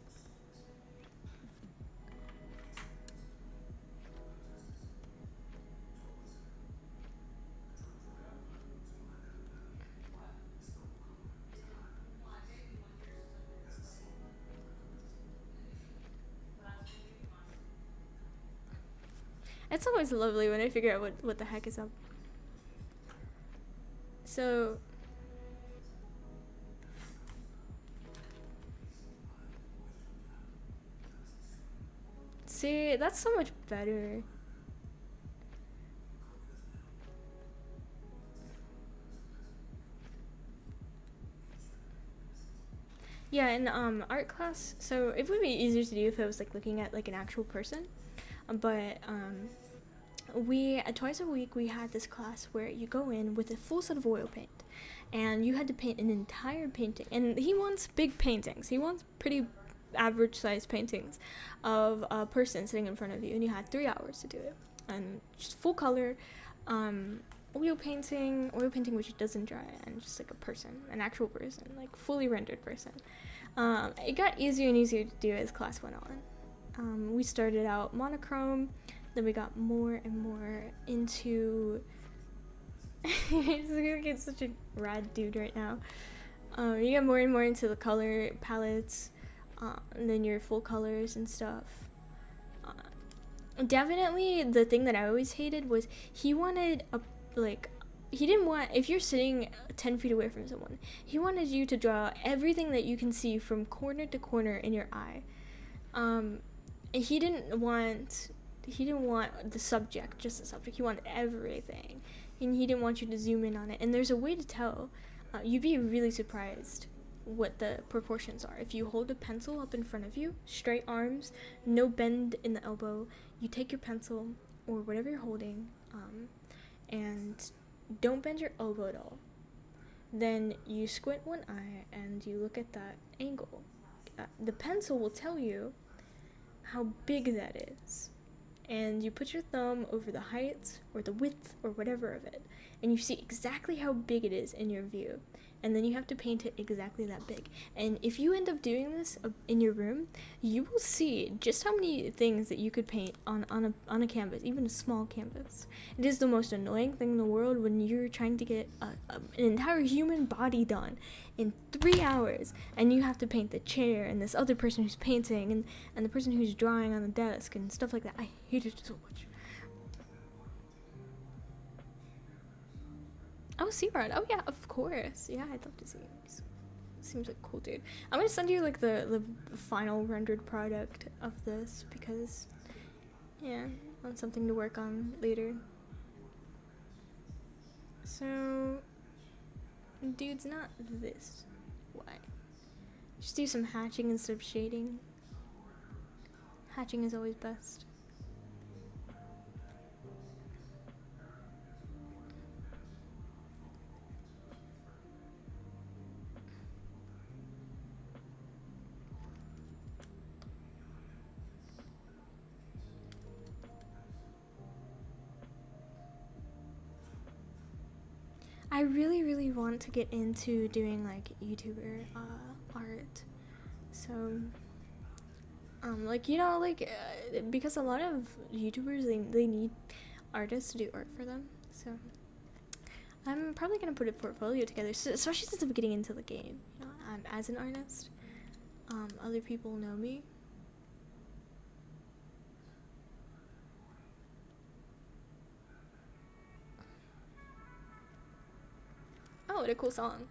It's always lovely when I figure out what the heck is up. So see, that's so much better. Yeah, in art class, so it would be easier to do if I was like looking at like an actual person, but we twice a week we had this class where you go in with a full set of oil paint, and you had to paint an entire painting. And he wants big paintings. He wants pretty average sized paintings of a person sitting in front of you, and you had 3 hours to do it, and just full color. Oil painting which doesn't dry, and just like a person, an actual person, like fully rendered person. It got easier and easier to do as class went on. We started out monochrome, then we got more and more into it's such a rad dude right now. You get more and more into the color palettes, and then your full colors and stuff. Definitely the thing that I always hated was he wanted he didn't want, if you're sitting 10 feet away from someone, he wanted you to draw everything that you can see from corner to corner in your eye. He didn't want the subject, just the subject. He wanted everything, and he didn't want you to zoom in on it. And there's a way to tell. You'd be really surprised what the proportions are. If you hold a pencil up in front of you, straight arms, no bend in the elbow, you take your pencil or whatever you're holding, and don't bend your elbow at all. Then you squint one eye and you look at that angle. The pencil will tell you how big that is. And you put your thumb over the height or the width or whatever of it, and you see exactly how big it is in your view. And then you have to paint it exactly that big. And if you end up doing this in your room, you will see just how many things that you could paint on a canvas, even a small canvas. It is the most annoying thing in the world when you're trying to get an entire human body done in 3 hours, and you have to paint the chair and this other person who's painting and the person who's drawing on the desk and stuff like that. I hate it so much. Oh, C-Rod. Oh, yeah, of course. Yeah, I'd love to see it. Seems like a cool dude. I'm gonna send you, like, the final rendered product of this because, yeah, I want something to work on later. So, dude's not this. Why? Just do some hatching instead of shading. Hatching is always best. I really want to get into doing like YouTuber art. So like, you know, like because a lot of YouTubers, they need artists to do art for them. So I'm probably gonna put a portfolio together, so, especially since I'm getting into the game. You know, as an artist, other people know me. Oh, what a cool song.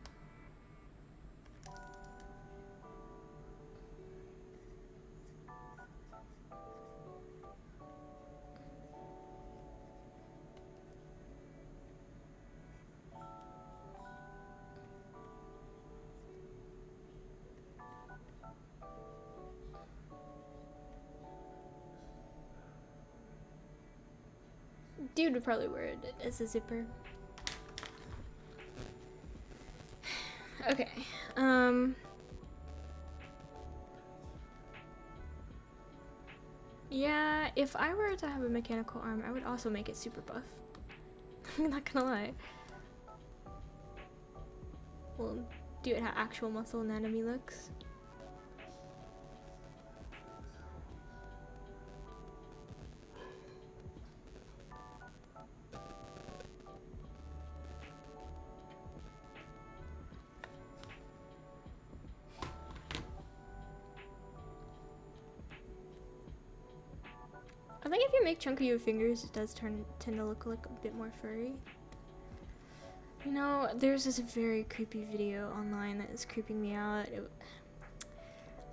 Dude would probably wear it as a zipper. Okay. Yeah, if I were to have a mechanical arm, I would also make it super buff. I'm not gonna lie. We'll do it how actual muscle anatomy looks. I think if you make chunky of fingers, it does tend to look like a bit more furry. You know, there's this very creepy video online that is creeping me out.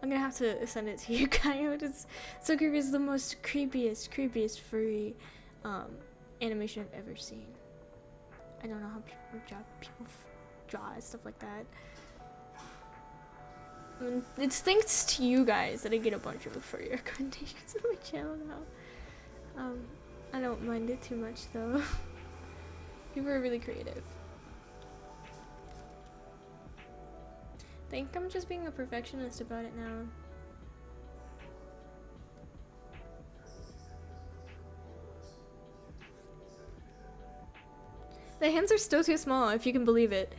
I'm gonna have to send it to you guys. It's so creepy. It's the most creepiest furry animation I've ever seen. I don't know how people draw stuff like that. I mean, it's thanks to you guys that I get a bunch of furry recommendations on my channel now. I don't mind it too much though. People are really creative. I think I'm just being a perfectionist about it now. The hands are still too small, if you can believe it.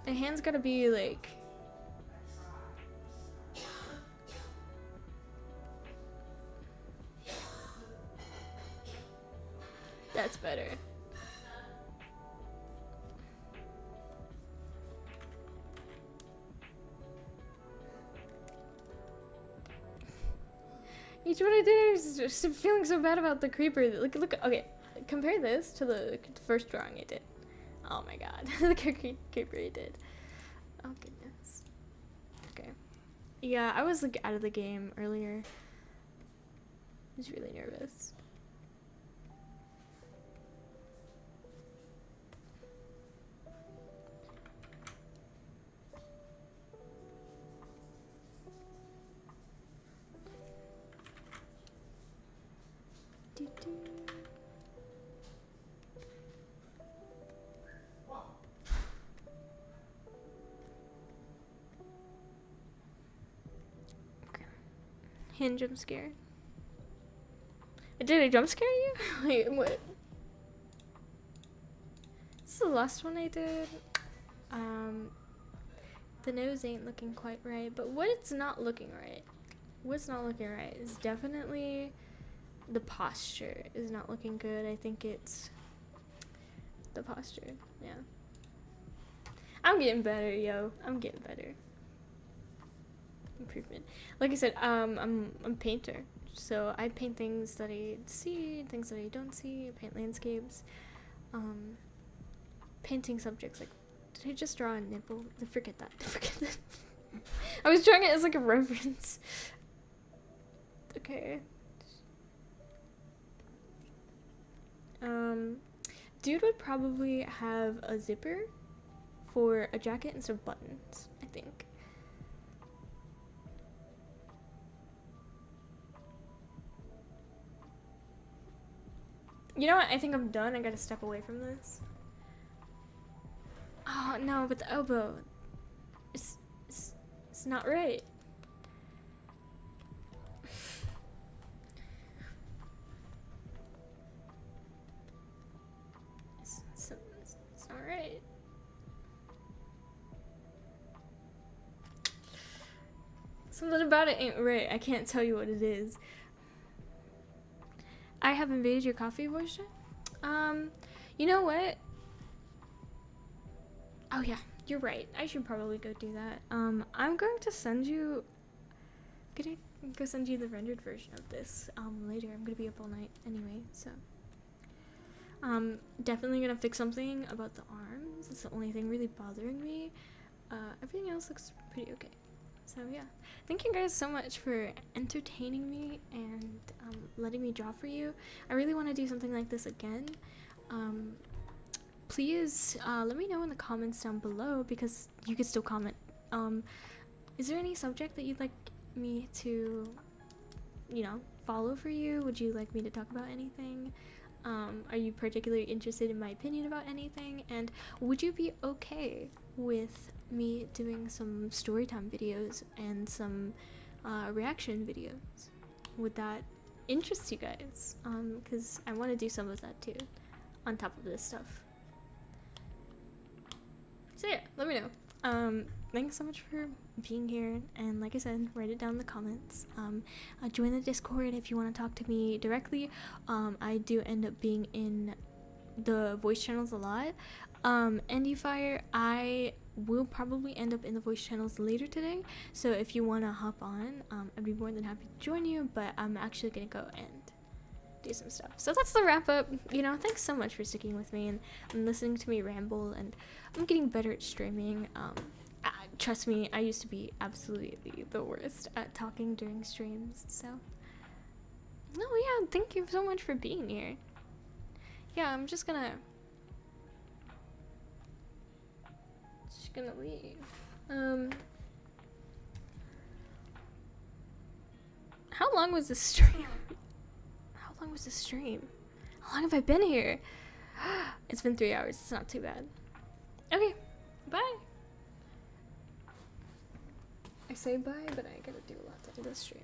The hands gotta be like... That's better. Each one I did, I was just feeling so bad about the creeper. Look, okay, compare this to the first drawing I did. Oh my god, the creeper I did. Oh goodness. Okay. Yeah, I was like out of the game earlier. I was really nervous. Okay. Hand jump scare. Did I jump scare you? Wait, what? This is the last one I did. The nose ain't looking quite right, but what's not looking right is definitely the posture is not looking good. I think it's the posture. Yeah. I'm getting better, yo. I'm getting better. Improvement. Like I said, I'm a painter. So I paint things that I see, things that I don't see. I paint landscapes. Painting subjects like, did I just draw a nipple? Forget that. Forget that. I was drawing it as like a reference. Okay. Dude would probably have a zipper for a jacket instead of buttons, I think. You know what? I think I'm done. I gotta step away from this. Oh no, but the elbow, it's not right. It's not right. Something about it ain't right. I can't tell you what it is. I have invaded your coffee voice chat. You know what? Oh yeah, you're right. I should probably go do that. I'm going to send you. Gonna go send you the rendered version of this later. I'm gonna be up all night anyway, so. Definitely gonna fix something about the arms. It's the only thing really bothering me. Everything else looks pretty okay. So yeah, thank you guys so much for entertaining me and letting me draw for you. I really want to do something like this again. Please let me know in the comments down below, because you can still comment. Is there any subject that you'd like me to, follow for you? Would you like me to talk about anything? Are you particularly interested in my opinion about anything? And would you be okay with me doing some storytime videos and some reaction videos? Would that interest you guys? Because I want to do some of that too, on top of this stuff. So yeah, let me know. Thanks so much for being here, and like I said, write it down in the comments. Join the Discord if you want to talk to me directly. I do end up being in the voice channels a lot. Fire, I will probably end up in the voice channels later today, so if you want to hop on, I'd be more than happy to join you, but I'm actually gonna go and do some stuff. So that's the wrap up. Thanks so much for sticking with me and listening to me ramble, and I'm getting better at streaming. Trust me, I used to be absolutely the worst at talking during streams, so yeah, thank you so much for being here. Yeah, I'm just gonna leave. How long was the stream? How long was the stream? How long have I been here? It's been 3 hours. It's not too bad. Okay, bye. I say bye, but I gotta do a lot to do this stream.